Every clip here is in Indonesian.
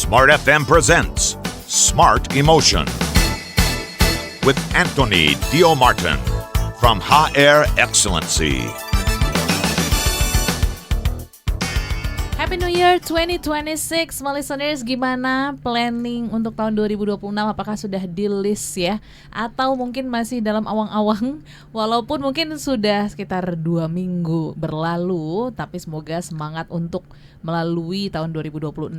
Smart FM presents Smart Emotion with Anthony Dio Martin from HR Excellency. Happy New Year 2026, my listeners. Gimana planning untuk tahun 2026? Apakah sudah di-list ya? Atau mungkin masih dalam awang-awang? Walaupun mungkin sudah sekitar 2 minggu berlalu, tapi semoga semangat untuk melalui tahun 2026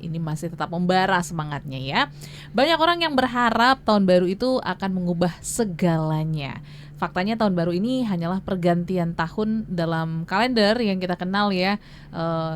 ini masih tetap membara semangatnya ya. Banyak orang yang berharap tahun baru itu akan mengubah segalanya. Faktanya tahun baru ini hanyalah pergantian tahun dalam kalender yang kita kenal ya.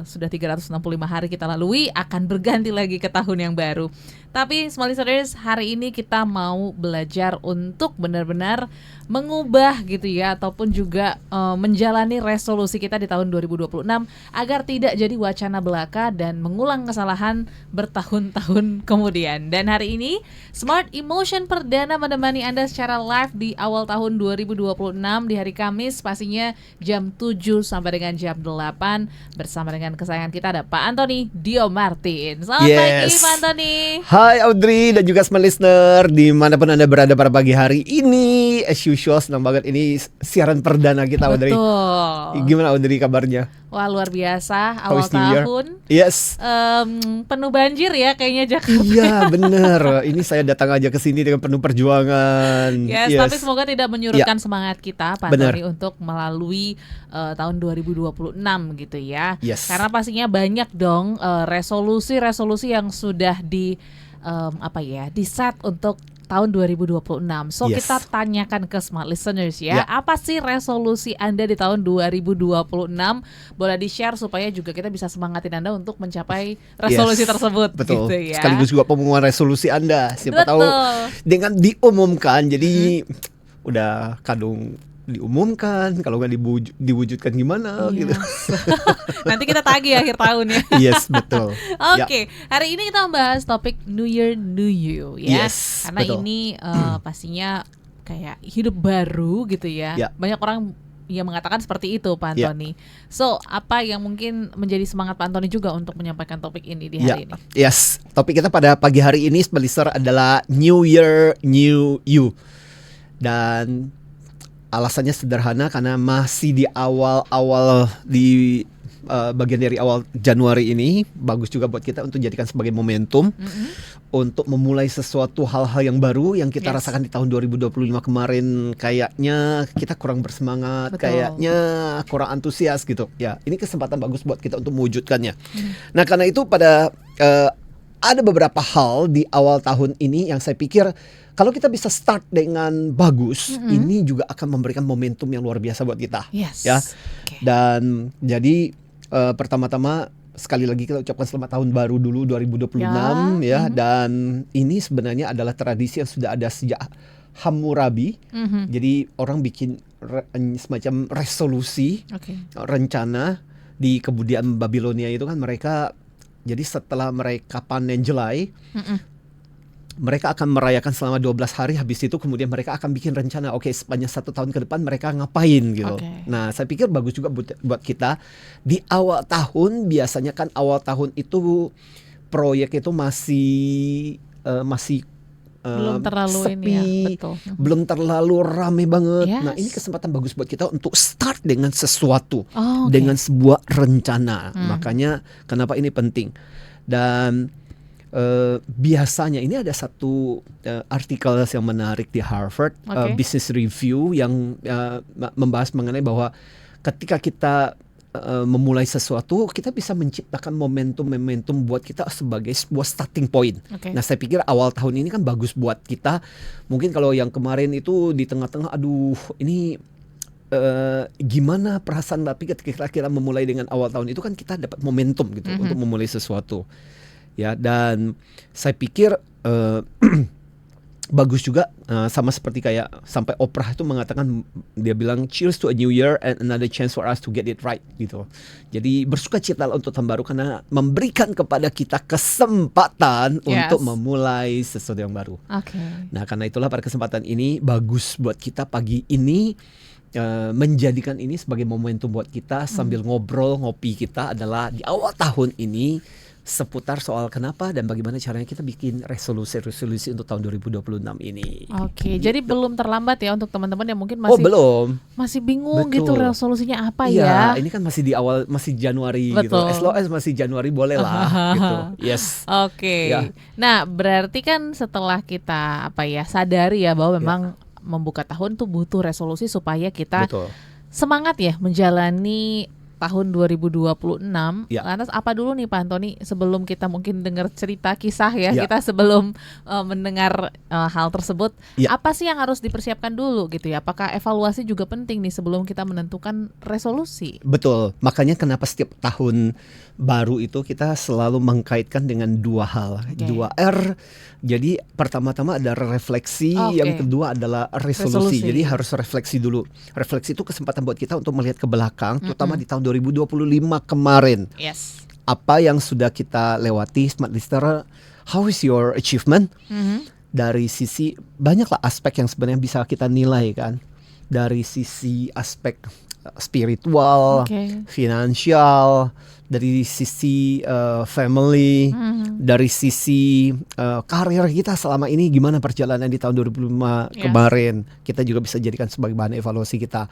Sudah 365 hari kita lalui, akan berganti lagi ke tahun yang baru. Tapi small listeners, hari ini kita mau belajar untuk benar-benar mengubah gitu ya, ataupun juga menjalani resolusi kita di tahun 2026 agar tidak jadi wacana belaka dan mengulang kesalahan bertahun-tahun kemudian. Dan hari ini Smart Emotion perdana menemani Anda secara live di awal tahun 2026 di hari Kamis, pastinya jam 7 sampai dengan jam 8 bersama dengan kesayangan kita ada Pak Anthony Dio Martin. Selamat pagi Pak Anthony. Hai Audrey dan juga semua listener dimanapun Anda berada pada pagi hari ini. As usual, senang banget ini siaran perdana kita Audrey. Betul. Gimana Audrey kabarnya? Wah, luar biasa, How awal is New Year? tahun. Yes. Penuh banjir ya kayaknya Jakarta. Iya bener. Ini saya datang aja ke sini dengan penuh perjuangan. Yes, tapi semoga tidak menyurutkan semangat kita Pak Bener. Tony untuk melalui tahun 2026 gitu ya. Yes. Karena pastinya banyak dong resolusi-resolusi yang sudah di set untuk tahun 2026. So Yes. kita tanyakan ke smart listeners ya, apa sih resolusi Anda di tahun 2026? Boleh di-share supaya juga kita bisa semangatin Anda untuk mencapai resolusi tersebut. Betul. Gitu ya. Sekaligus juga pengumuman resolusi Anda. Siapa Betul. tahu dengan diumumkan jadi udah kadung diumumkan, kalau nggak diwujudkan gimana gitu. Nanti kita tagih akhir tahun ya. Yes, betul. Oke, hari ini kita membahas topik New Year, New You ya. Yes, Karena betul. ini pastinya kayak hidup baru gitu ya. Ya. Banyak orang yang mengatakan seperti itu Pak Anthony. So, apa yang mungkin menjadi semangat Pak Anthony juga untuk menyampaikan topik ini di hari ini? Yes, topik kita pada pagi hari ini listener adalah New Year, New You. Dan alasannya sederhana karena masih di awal-awal di bagian dari awal Januari ini, bagus juga buat kita untuk jadikan sebagai momentum untuk memulai sesuatu hal-hal yang baru yang kita rasakan di tahun 2025 kemarin. Kayaknya kita kurang bersemangat, kayaknya kurang antusias gitu. Ya, ini kesempatan bagus buat kita untuk mewujudkannya. Nah, karena itu pada ada beberapa hal di awal tahun ini yang saya pikir kalau kita bisa start dengan bagus, ini juga akan memberikan momentum yang luar biasa buat kita. Yes. Ya. Okay. Dan jadi pertama-tama sekali lagi kita ucapkan selamat tahun baru dulu 2026 ya. Dan ini sebenarnya adalah tradisi yang sudah ada sejak Hammurabi. Jadi orang bikin semacam resolusi, rencana di kebudayaan Babilonia itu kan mereka. Jadi setelah mereka panen jelai, mereka akan merayakan selama 12 hari. Habis itu kemudian mereka akan bikin rencana, sepanjang 1 tahun ke depan mereka ngapain gitu. Nah, saya pikir bagus juga buat kita di awal tahun. Biasanya kan awal tahun itu proyek itu masih belum terlalu sepi, ini ya, betul. Belum terlalu rame banget. Yes. Nah, ini kesempatan bagus buat kita untuk start dengan sesuatu, dengan sebuah rencana. Makanya kenapa ini penting. Dan biasanya ini ada satu artikel yang menarik di Harvard Business Review yang membahas mengenai bahwa ketika kita memulai sesuatu, kita bisa menciptakan momentum buat kita sebagai sebuah starting point. Nah, saya pikir awal tahun ini kan bagus buat kita. Mungkin kalau yang kemarin itu di tengah-tengah, ini gimana perasaan, tapi ketika kita memulai dengan awal tahun itu kan kita dapat momentum gitu untuk memulai sesuatu. Ya, dan saya pikir bagus juga sama seperti kayak sampai Oprah itu mengatakan, dia bilang cheers to a new year and another chance for us to get it right gitu. Jadi bersukacita untuk tahun baru karena memberikan kepada kita kesempatan untuk memulai sesuatu yang baru. Nah, karena itulah pada kesempatan ini bagus buat kita pagi ini menjadikan ini sebagai momentum buat kita sambil ngobrol ngopi kita adalah di awal tahun ini seputar soal kenapa dan bagaimana caranya kita bikin resolusi untuk tahun 2026 ini. Oke, jadi belum terlambat ya untuk teman-teman yang mungkin masih masih bingung gitu resolusinya apa ya. Iya, ini kan masih di awal, masih Januari gitu. As long as masih Januari boleh lah gitu. Yes. Oke. Ya. Nah, berarti kan setelah kita sadari ya bahwa memang membuka tahun tuh butuh resolusi supaya kita semangat ya menjalani tahun 2026. Lantas apa dulu nih Pak Antoni sebelum kita mungkin dengar cerita kisah kita sebelum mendengar hal tersebut, apa sih yang harus dipersiapkan dulu gitu ya? Apakah evaluasi juga penting nih sebelum kita menentukan resolusi? Betul, makanya kenapa setiap tahun baru itu kita selalu mengkaitkan dengan dua hal, 2R. Jadi pertama-tama ada refleksi, yang kedua adalah resolusi. Jadi harus refleksi dulu. Refleksi itu kesempatan buat kita untuk melihat ke belakang, terutama di tahun 2025 kemarin. Yes. Apa yang sudah kita lewati, Smart Listener, how is your achievement? Dari sisi banyaklah aspek yang sebenarnya bisa kita nilai kan. Dari sisi aspek spiritual, finansial, dari sisi family, dari sisi karir kita selama ini gimana perjalanan di tahun 2005 kemarin. Kita juga bisa jadikan sebagai bahan evaluasi kita.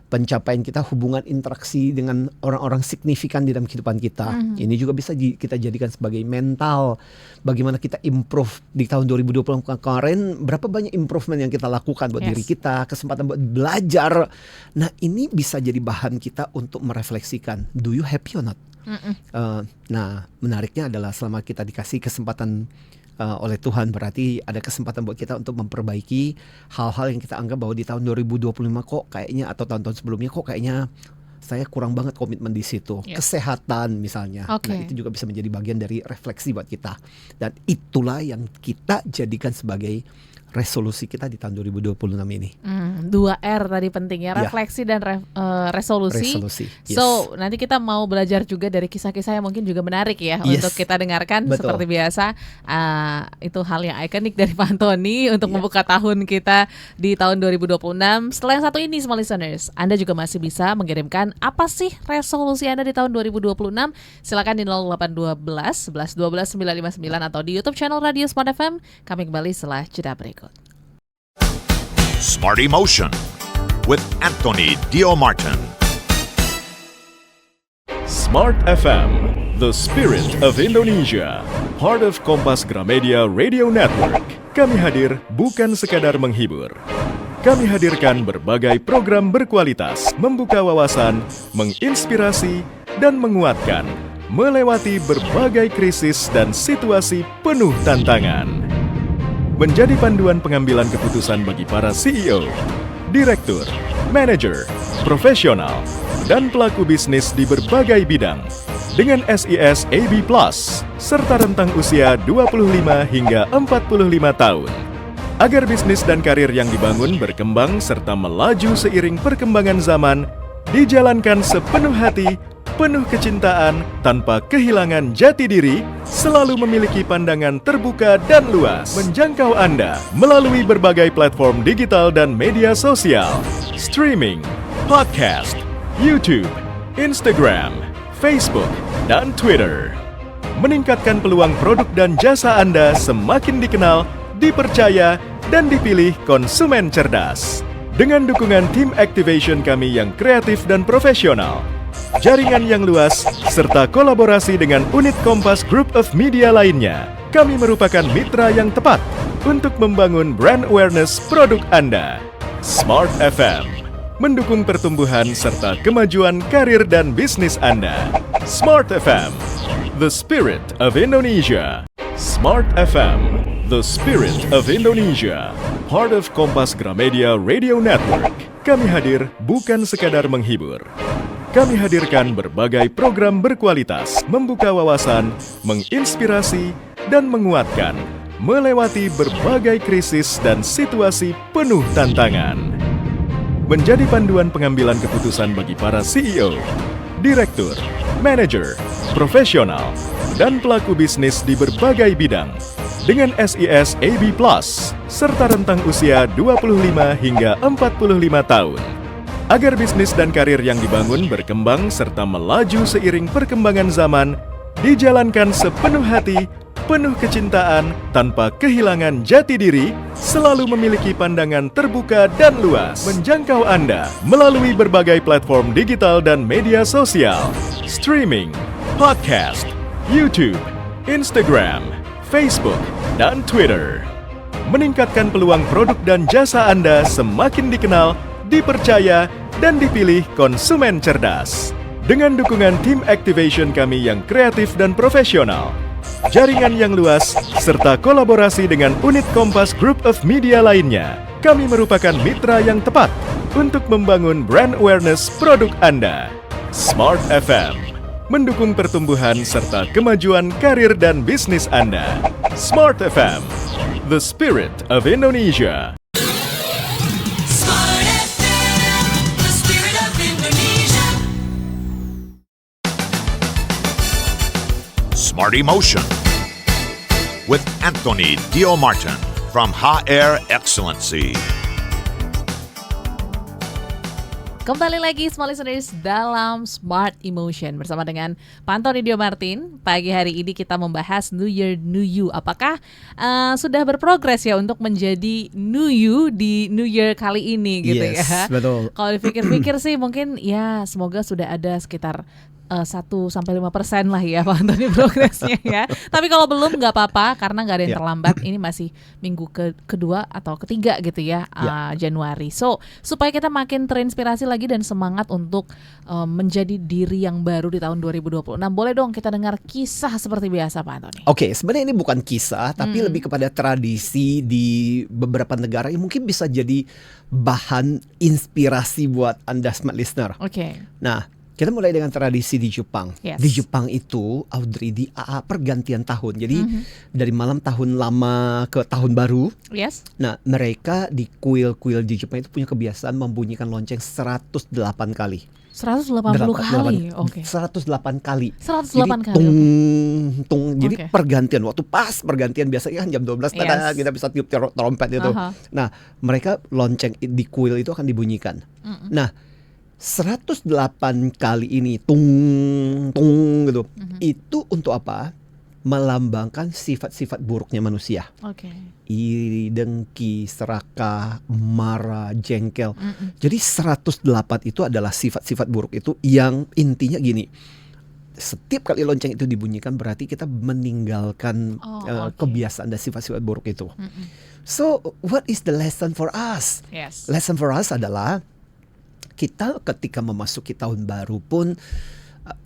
Pencapaian kita, hubungan interaksi dengan orang-orang signifikan di dalam kehidupan kita. Ini juga bisa kita jadikan sebagai mental. Bagaimana kita improve di tahun 2020 kemarin, berapa banyak improvement yang kita lakukan buat diri kita, kesempatan buat belajar. Nah, ini bisa jadi bahan kita untuk merefleksikan, do you happy or not? Nah, menariknya adalah selama kita dikasih kesempatan oleh Tuhan, berarti ada kesempatan buat kita untuk memperbaiki hal-hal yang kita anggap bahwa di tahun 2025 kok kayaknya, atau tahun-tahun sebelumnya kok kayaknya saya kurang banget komitmen di situ. Kesehatan misalnya. Nah, itu juga bisa menjadi bagian dari refleksi buat kita. Dan itulah yang kita jadikan sebagai resolusi kita di tahun 2026 ini. 2R tadi penting ya, refleksi dan resolusi. So, nanti kita mau belajar juga dari kisah-kisah yang mungkin juga menarik ya untuk kita dengarkan. Seperti biasa, itu hal yang ikonik dari Pak Antoni untuk membuka tahun kita di tahun 2026. Setelah yang satu ini, small listeners, Anda juga masih bisa mengirimkan apa sih resolusi Anda di tahun 2026. Silakan di 0812 11 12 959 atau di YouTube channel Radio Smart FM. Kami kembali setelah jeda berikut. Smart Emotion with Anthony Dio Martin. Smart FM, the spirit of Indonesia, part of Kompas Gramedia Radio Network. Kami hadir bukan sekadar menghibur. Kami hadirkan berbagai program berkualitas, membuka wawasan, menginspirasi, dan menguatkan, melewati berbagai krisis dan situasi penuh tantangan. Menjadi panduan pengambilan keputusan bagi para CEO, direktur, manajer, profesional, dan pelaku bisnis di berbagai bidang dengan SIS AB+, serta rentang usia 25 hingga 45 tahun. Agar bisnis dan karir yang dibangun berkembang serta melaju seiring perkembangan zaman, dijalankan sepenuh hati, penuh kecintaan, tanpa kehilangan jati diri, selalu memiliki pandangan terbuka dan luas, menjangkau Anda melalui berbagai platform digital dan media sosial, streaming, podcast, YouTube, Instagram, Facebook, dan Twitter. Meningkatkan peluang produk dan jasa Anda semakin dikenal, dipercaya, dan dipilih konsumen cerdas. Dengan dukungan tim activation kami yang kreatif dan profesional, jaringan yang luas, serta kolaborasi dengan unit Kompas Group of Media lainnya, kami merupakan mitra yang tepat untuk membangun brand awareness produk Anda. Smart FM, mendukung pertumbuhan serta kemajuan karir dan bisnis Anda. Smart FM, the spirit of Indonesia. Smart FM, the spirit of Indonesia, part of Kompas Gramedia Radio Network. Kami hadir bukan sekadar menghibur. Kami hadirkan berbagai program berkualitas, membuka wawasan, menginspirasi, dan menguatkan, melewati berbagai krisis dan situasi penuh tantangan. Menjadi panduan pengambilan keputusan bagi para CEO, direktur, manajer, profesional, dan pelaku bisnis di berbagai bidang dengan SIS AB+, serta rentang usia 25 hingga 45 tahun. Agar bisnis dan karir yang dibangun berkembang serta melaju seiring perkembangan zaman, dijalankan sepenuh hati, penuh kecintaan, tanpa kehilangan jati diri, selalu memiliki pandangan terbuka dan luas, menjangkau Anda melalui berbagai platform digital dan media sosial, streaming, podcast, YouTube, Instagram, Facebook, dan Twitter. Meningkatkan peluang produk dan jasa Anda semakin dikenal, dipercaya, dan dipilih konsumen cerdas. Dengan dukungan tim activation kami yang kreatif dan profesional, jaringan yang luas, serta kolaborasi dengan unit Kompas Group of Media lainnya, kami merupakan mitra yang tepat untuk membangun brand awareness produk Anda. Smart FM, mendukung pertumbuhan serta kemajuan karir dan bisnis Anda. Smart FM, the spirit of Indonesia. Smart FM, the spirit of Indonesia. Smart Emotion with Anthony Dio Martin from HR Excellency. Kembali lagi Smart Listeners dalam Smart Emotion bersama dengan Pak Antoni Dio Martin. Pagi hari ini kita membahas New Year New You. Apakah sudah berprogres ya untuk menjadi New You di New Year kali ini gitu Yes, ya? betul. Kalau dipikir-pikir sih mungkin ya semoga sudah ada sekitar 1-5% lah ya Pak Antoni progresnya ya. Tapi kalau belum nggak apa-apa karena nggak ada yang terlambat. Ini masih minggu kedua atau ketiga gitu ya, Januari. So supaya kita makin terinspirasi lagi dan semangat untuk menjadi diri yang baru di tahun 2026. Boleh dong kita dengar kisah seperti biasa Pak Antoni. Oke, sebenarnya ini bukan kisah, tapi lebih kepada tradisi di beberapa negara yang mungkin bisa jadi bahan inspirasi buat Anda smart listener. Oke. Nah, kita mulai dengan tradisi di Jepang. Yes. Di Jepang itu, Audrey, di pergantian tahun. Jadi dari malam tahun lama ke tahun baru. Yes. Nah, mereka di kuil-kuil di Jepang itu punya kebiasaan membunyikan lonceng 108 kali. 180 kali. Oke. 108 kali. 108 Jadi, kali. tung. Jadi Oke. pergantian, waktu pas pergantian biasanya kan jam 12 tada, Yes. kita bisa tiup trompet itu. Aha. Nah, mereka lonceng di kuil itu akan dibunyikan. Nah, 108 kali ini tung gitu. Itu untuk apa? Melambangkan sifat-sifat buruknya manusia. Oke. Iri, dengki, serakah, marah, jengkel. Jadi 108 itu adalah sifat-sifat buruk itu yang intinya gini. Setiap kali lonceng itu dibunyikan berarti kita meninggalkan kebiasaan dan sifat-sifat buruk itu. So, what is the lesson for us? Yes. Lesson for us adalah kita ketika memasuki tahun baru pun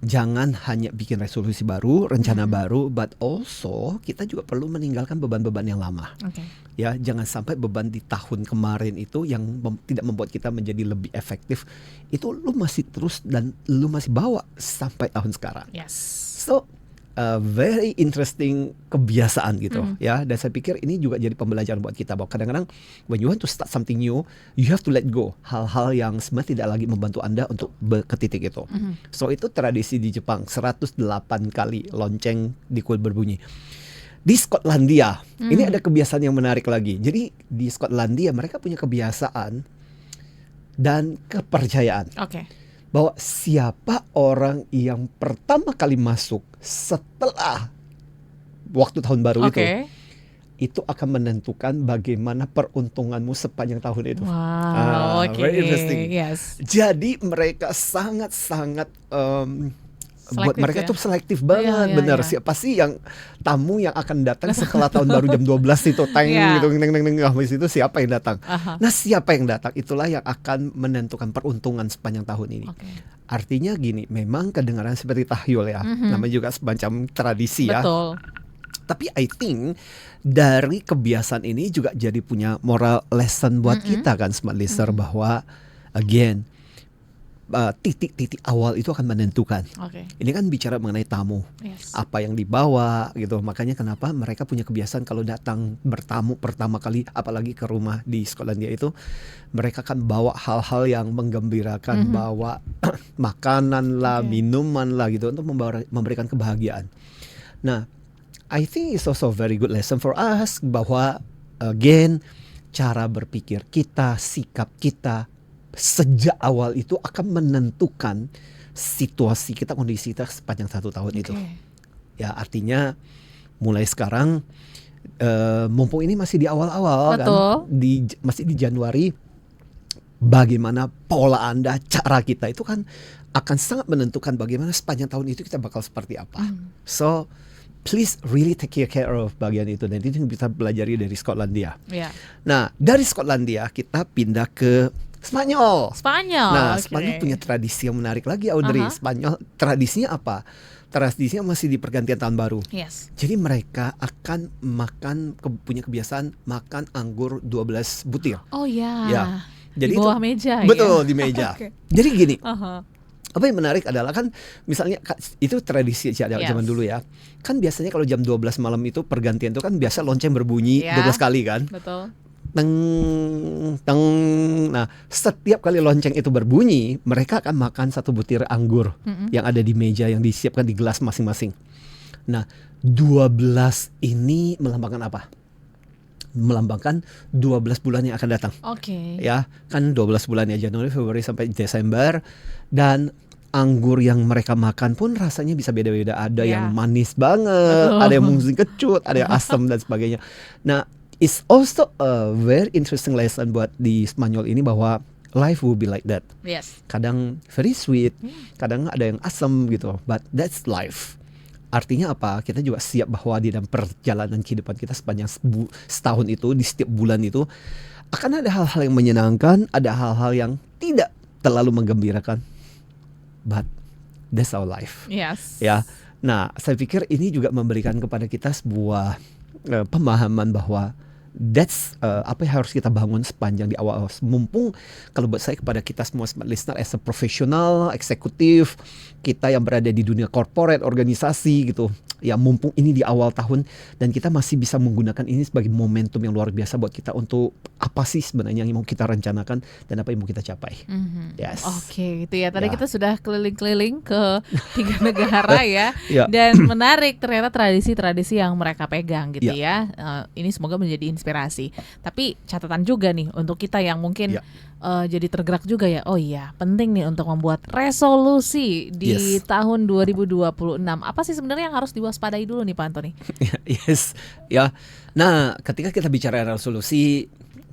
jangan hanya bikin resolusi baru, rencana baru, but also kita juga perlu meninggalkan beban-beban yang lama. Oke. Ya, jangan sampai beban di tahun kemarin itu yang tidak membuat kita menjadi lebih efektif itu lu masih terus dan lu masih bawa sampai tahun sekarang. Yes. So very interesting kebiasaan gitu ya, dan saya pikir ini juga jadi pembelajaran buat kita bahwa kadang-kadang when you want to start something new, you have to let go hal-hal yang sebenarnya tidak lagi membantu Anda untuk ke titik itu. So itu tradisi di Jepang, 108 kali lonceng di kuil berbunyi. Di Skotlandia ini ada kebiasaan yang menarik lagi. Jadi di Skotlandia mereka punya kebiasaan dan kepercayaan Oke. bahwa siapa orang yang pertama kali masuk setelah waktu tahun baru itu akan menentukan bagaimana peruntunganmu sepanjang tahun itu. Wow, oke. Very interesting. Yes. Jadi mereka sangat-sangat buat Selektif mereka ya? tuh selektif banget, Iya, benar. iya. Siapa sih yang tamu yang akan datang setelah tahun baru jam 12 itu Iya. gitu, habis itu siapa yang datang? Aha. Nah, siapa yang datang itulah yang akan menentukan peruntungan sepanjang tahun ini. Oke. Artinya gini, memang kedengaran seperti tahyul ya, namanya juga semacam tradisi ya. Betul. Tapi I think dari kebiasaan ini juga jadi punya moral lesson buat kita kan smart listener, bahwa again titik-titik awal itu akan menentukan. Oke. Ini kan bicara mengenai tamu, Yes. apa yang dibawa gitu. Makanya kenapa mereka punya kebiasaan kalau datang bertamu pertama kali, apalagi ke rumah di Skotlandia itu, mereka akan bawa hal-hal yang menggembirakan, bawa makanan lah, minuman lah gitu untuk memberikan kebahagiaan. Nah, I think it's also a very good lesson for us bahwa again cara berpikir kita, sikap kita sejak awal itu akan menentukan situasi kita, kondisi kita sepanjang satu tahun itu. Ya artinya mulai sekarang mumpung ini masih di awal-awal kan, Betul. masih di Januari, bagaimana pola Anda, cara kita itu kan akan sangat menentukan bagaimana sepanjang tahun itu kita bakal seperti apa. So please really take care of bagian itu, dan itu yang bisa pelajari dari Skotlandia. Ya. Nah, dari Skotlandia kita pindah ke Spanyol. Spanyol. Nah, oke. Spanyol punya tradisi yang menarik lagi, Audrey. Aha. Spanyol tradisinya apa? Tradisinya masih di pergantian tahun baru. Yes. Jadi mereka akan punya kebiasaan makan anggur 12 butir. Oh ya. Ya. Di Jadi bawah itu, meja betul, ya. di meja. Oke. Jadi gini, Aha. apa yang menarik adalah kan misalnya itu tradisi zaman Yes. dulu ya. Kan biasanya kalau jam 12 malam itu pergantian itu kan biasa lonceng berbunyi Ya. 12 kali kan. Betul. Teng teng. Nah, setiap kali lonceng itu berbunyi, mereka akan makan satu butir anggur yang ada di meja yang disiapkan di gelas masing-masing. Nah, 12 ini melambangkan apa? Melambangkan 12 bulan yang akan datang. Oke. Ya, kan 12 bulan ya, Januari, Februari sampai Desember, dan anggur yang mereka makan pun rasanya bisa beda-beda. Ada Ya. yang manis banget, Betul. ada yang mungkin kecut, ada yang asam dan sebagainya. Nah, it's also a very interesting lesson buat di Spanyol ini bahwa life will be like that. Yes. Kadang very sweet, kadang ada yang asam gitu, but that's life. Artinya apa? Kita juga siap bahwa di dalam perjalanan kehidupan kita sepanjang setahun itu, di setiap bulan itu akan ada hal-hal yang menyenangkan, ada hal-hal yang tidak terlalu menggembirakan. But that's our life. Yes. Ya. Nah, saya pikir ini juga memberikan kepada kita sebuah pemahaman bahwa that's apa yang harus kita bangun sepanjang di awal. Mumpung kalau buat saya, kepada kita semua smart listener, as a profesional, eksekutif, kita yang berada di dunia corporate, organisasi gitu, ya mumpung ini di awal tahun dan kita masih bisa menggunakan ini sebagai momentum yang luar biasa buat kita untuk apa sih sebenarnya yang mau kita rencanakan dan apa yang mau kita capai. Yes. Oke, itu ya. Tadi Ya. kita sudah keliling-keliling ke 3 negara ya. Ya. Dan menarik ternyata tradisi-tradisi yang mereka pegang gitu Ya. ya. Ini semoga menjadi inspirasi. Tapi catatan juga nih untuk kita yang mungkin Ya. jadi tergerak juga ya. Oh iya, penting nih untuk membuat resolusi di Yes. tahun 2026. Apa sih sebenarnya yang harus diwaspadai dulu nih Pak Antoni? Yes, ya. Nah, ketika kita bicara resolusi,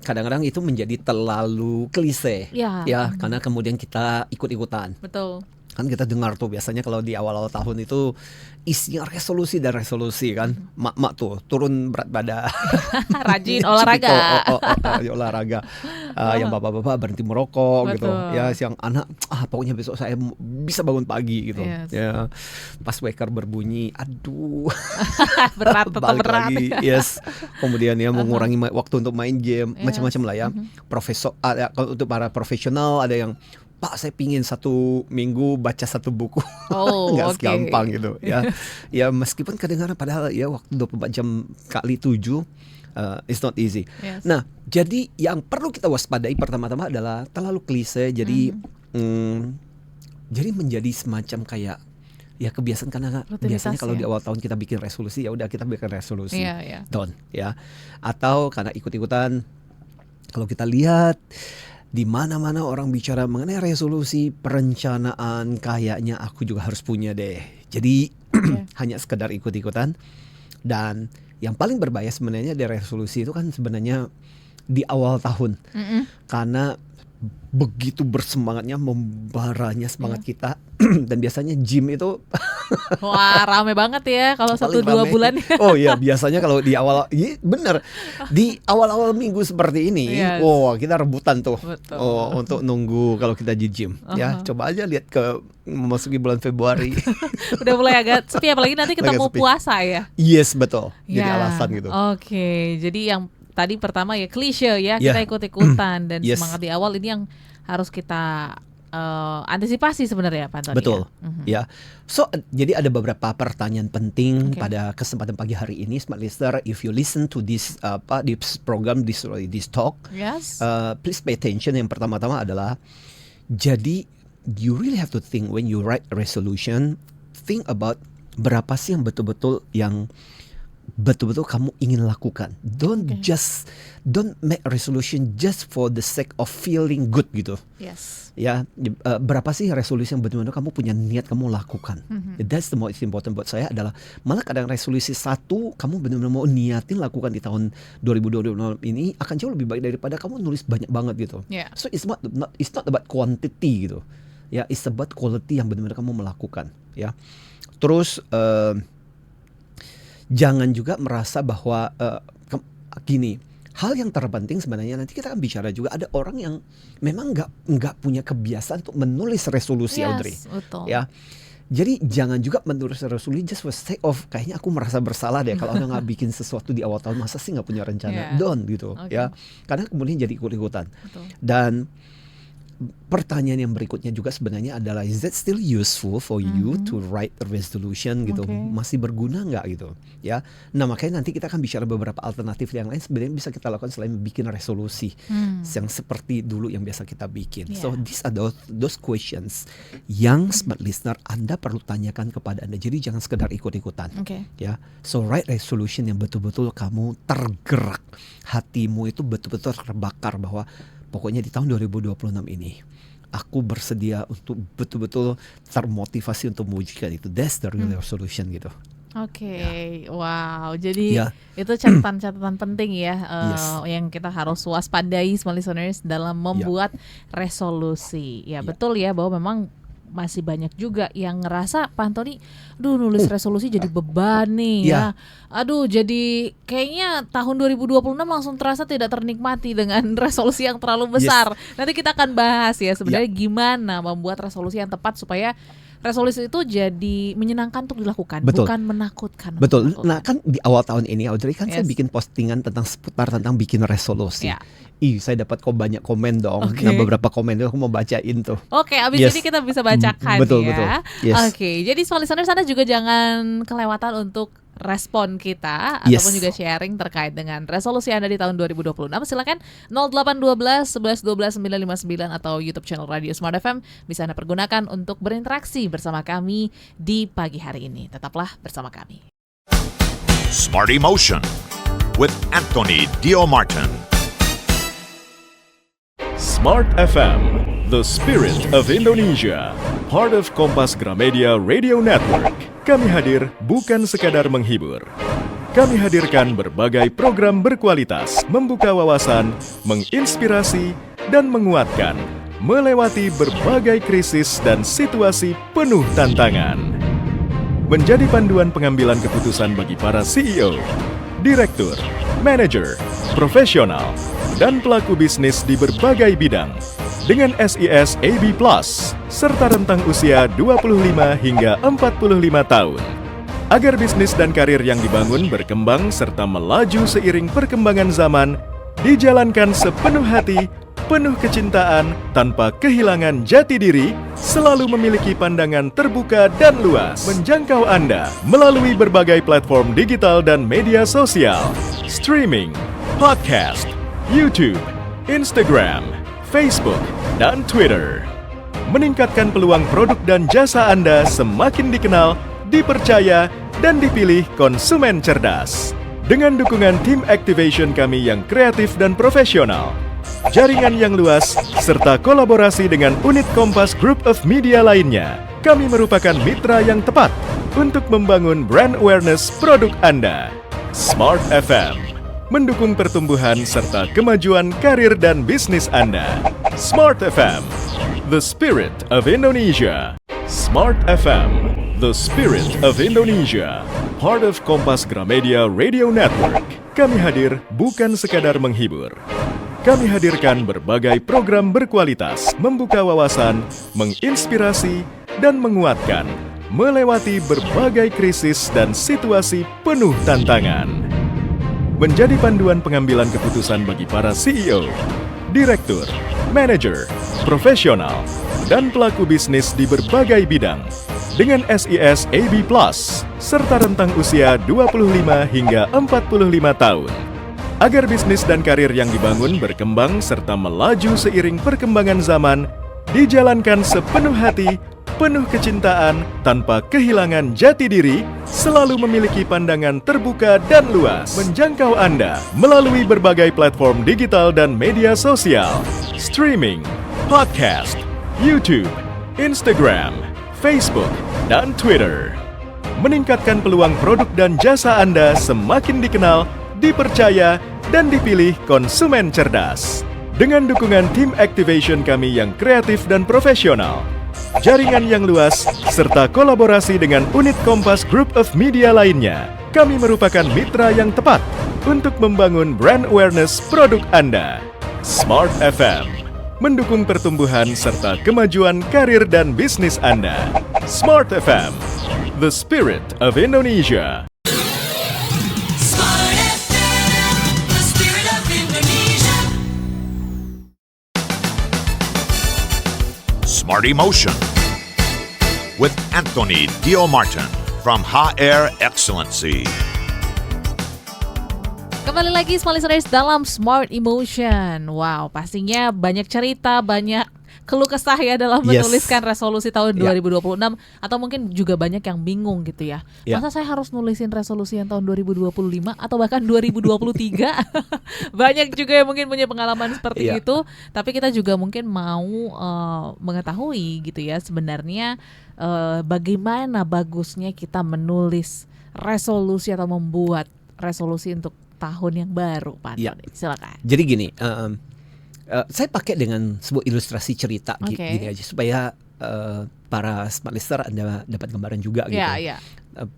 kadang-kadang itu menjadi terlalu klise, Ya. karena kemudian kita ikut-ikutan. Betul. Kan kita dengar tuh biasanya kalau di awal-awal tahun itu isinya resolusi dan resolusi kan, mak-mak tuh turun berat badan, Rajin olahraga. olahraga, yang bapak-bapak berhenti merokok gitu, Betul. ya, yang anak pokoknya besok saya bisa bangun pagi gitu, Yes. ya, pas waker berbunyi, aduh. Berat, tetap balik berat. lagi, yes. Kemudian ya mengurangi waktu untuk main game, Yes. macam-macam lah ya. Kalau untuk para profesional ada yang, Pak, saya pingin 1 minggu baca 1 buku. Oh, Nggak oke. segampang gitu ya. Ya meskipun kadang-kadang padahal ya waktu 24 jam kali 7 it's not easy. Yes. Nah, jadi yang perlu kita waspadai pertama-tama adalah terlalu klise. Jadi jadi menjadi semacam kayak ya kebiasaan, karena Rutinitas biasanya kalau ya. di awal tahun kita bikin resolusi, ya udah kita bikin resolusi. Iya, iya. Don't ya. Atau karena ikut-ikutan, kalau kita lihat di mana-mana orang bicara mengenai resolusi, perencanaan, kayaknya aku juga harus punya deh. Jadi hanya sekedar ikut-ikutan. Dan yang paling berbahaya sebenarnya dari resolusi itu kan sebenarnya di awal tahun. Karena begitu bersemangatnya, membaranya semangat kita. Dan biasanya gym itu Wah, rame banget ya kalau paling 1-2 rame. bulan. Oh iya, biasanya kalau di awal, iya bener, di awal-awal minggu seperti ini, Yes. wow, kita rebutan tuh, Betul. untuk nunggu kalau kita di gym. Ya, coba aja lihat ke memasuki bulan Februari. Udah mulai agak sepi, apalagi nanti kita Agak mau sepi. puasa ya. Yes, betul. Jadi Ya, alasan gitu. Oke, jadi yang tadi pertama ya klise ya, Ya. kita ikut-ikutan dan Yes. semangat di awal ini yang harus kita antisipasi sebenarnya Pak Antoni. Betul, Ya? ya. So, jadi ada beberapa pertanyaan penting Oke. pada kesempatan pagi hari ini, Smart Listener. If you listen to this this program, this talk, Yes. please pay attention. Yang pertama-tama adalah, jadi you really have to think when you write a resolution, think about berapa sih yang betul-betul yang betul-betul kamu ingin lakukan. Don't make a resolution just for the sake of feeling good gitu. Yes. Ya, berapa sih resolusi yang benar-benar kamu punya niat kamu lakukan? That's the most important buat saya adalah malah kadang resolusi satu kamu benar-benar mau niatin lakukan di tahun 2026 ini akan jauh lebih baik daripada kamu nulis banyak banget gitu. Yeah. So it's not about quantity gitu. Ya, it's about quality yang benar-benar kamu melakukan. Ya, terus jangan juga merasa bahwa gini, hal yang terpenting sebenarnya nanti kita akan bicara juga ada orang yang memang nggak punya kebiasaan untuk menulis resolusi, Audrey. Betul. Ya, jadi jangan juga menulis resolusi just for sake of kayaknya aku merasa bersalah deh kalau nggak bikin sesuatu di awal tahun, masa sih nggak punya rencana. Don't gitu. Ya, karena kemudian jadi ikut-ikutan. Dan pertanyaan yang berikutnya juga sebenarnya adalah, is that still useful for you to write a resolution gitu? Masih berguna nggak gitu? Ya, nah makanya nanti kita akan bicara beberapa alternatif yang lain sebenarnya bisa kita lakukan selain bikin resolusi yang seperti dulu yang biasa kita bikin. So these are those questions yang smart listener Anda perlu tanyakan kepada Anda. Jadi jangan sekedar ikut-ikutan. Ya, so write resolution yang betul-betul kamu tergerak, hatimu itu betul-betul terbakar bahwa pokoknya di tahun 2026 ini aku bersedia untuk betul-betul termotivasi untuk mewujudkan itu. That's the real resolution gitu. Wow. Jadi itu catatan-catatan penting ya yang kita harus waspadai small listeners dalam membuat resolusi. Betul ya bahwa memang masih banyak juga yang ngerasa Pak Antoni, nulis resolusi jadi beban nih ya. Jadi kayaknya tahun 2026 langsung terasa tidak ternikmati dengan resolusi yang terlalu besar. Nanti kita akan bahas ya sebenarnya gimana membuat resolusi yang tepat supaya resolusi itu jadi menyenangkan untuk dilakukan, bukan menakutkan. Betul. Nah kan di awal tahun ini Audrey kan saya bikin postingan seputar tentang bikin resolusi. Saya dapat banyak komen dong. Nah beberapa komen itu aku mau bacain tuh. Abis ini kita bisa bacakan betul. Jadi small listeners Anda juga jangan kelewatan untuk respon kita ataupun juga sharing terkait dengan resolusi Anda di tahun 2026. Silakan 0812 11 12 959 atau YouTube channel Radio Smart FM bisa Anda pergunakan untuk berinteraksi bersama kami di pagi hari ini. Tetaplah bersama kami. Smart Emotion with Anthony Dio Martin. Smart FM, the spirit of Indonesia, part of Kompas Gramedia Radio Network. Kami hadir bukan sekadar menghibur. Kami hadirkan berbagai program berkualitas, membuka wawasan, menginspirasi, dan menguatkan, melewati berbagai krisis dan situasi penuh tantangan. Menjadi panduan pengambilan keputusan bagi para CEO, direktur, manajer, profesional, dan pelaku bisnis di berbagai bidang dengan SIS AB Plus serta rentang usia 25 hingga 45 tahun agar bisnis dan karir yang dibangun berkembang serta melaju seiring perkembangan zaman dijalankan sepenuh hati, penuh kecintaan tanpa kehilangan jati diri, selalu memiliki pandangan terbuka dan luas menjangkau Anda melalui berbagai platform digital dan media sosial, streaming, podcast, YouTube, Instagram, Facebook, dan Twitter. Meningkatkan peluang produk dan jasa Anda semakin dikenal, dipercaya, dan dipilih konsumen cerdas. Dengan dukungan tim activation kami yang kreatif dan profesional, jaringan yang luas, serta kolaborasi dengan unit Kompas Group of Media lainnya, kami merupakan mitra yang tepat untuk membangun brand awareness produk Anda. Smart FM mendukung pertumbuhan serta kemajuan karir dan bisnis Anda. Smart FM, the spirit of Indonesia. Smart FM, the spirit of Indonesia, part of Kompas Gramedia Radio Network. Kami hadir bukan sekadar menghibur. Kami hadirkan berbagai program berkualitas, membuka wawasan, menginspirasi, dan menguatkan, melewati berbagai krisis dan situasi penuh tantangan. Menjadi panduan pengambilan keputusan bagi para CEO, direktur, manajer, profesional, dan pelaku bisnis di berbagai bidang dengan SIS AB Plus serta rentang usia 25 hingga 45 tahun agar bisnis dan karir yang dibangun berkembang serta melaju seiring perkembangan zaman dijalankan sepenuh hati, penuh kecintaan tanpa kehilangan jati diri, selalu memiliki pandangan terbuka dan luas, menjangkau Anda melalui berbagai platform digital dan media sosial, streaming, podcast, YouTube, Instagram, Facebook, dan Twitter. Meningkatkan peluang produk dan jasa Anda semakin dikenal, dipercaya, dan dipilih konsumen cerdas. Dengan dukungan tim activation kami yang kreatif dan profesional, jaringan yang luas, serta kolaborasi dengan unit Kompas Group of Media lainnya, kami merupakan mitra yang tepat untuk membangun brand awareness produk Anda. Smart FM, mendukung pertumbuhan serta kemajuan karir dan bisnis Anda. Smart FM, the spirit of Indonesia. Smart FM, the spirit of Indonesia. Smart Emotion with Anthony Dio Martin from HR Excellency. Kembali lagi Smart Listeners dalam Smart Emotion. Wow, pastinya banyak cerita, banyak keluh kesah ya dalam Yes. menuliskan resolusi tahun Ya. 2026. Atau mungkin juga banyak yang bingung gitu ya. Ya. Masa saya harus nulisin resolusi yang tahun 2025 atau bahkan 2023? Banyak juga yang mungkin punya pengalaman seperti Ya. itu. Tapi kita juga mungkin mau mengetahui gitu ya sebenarnya bagaimana bagusnya kita menulis resolusi atau membuat resolusi untuk tahun yang baru, Pak Ya. Antoni. Silakan. Jadi gini, saya pakai dengan sebuah ilustrasi cerita Oke. gini aja supaya para smart listener Anda dapat gambaran juga gitu. Ya, ya.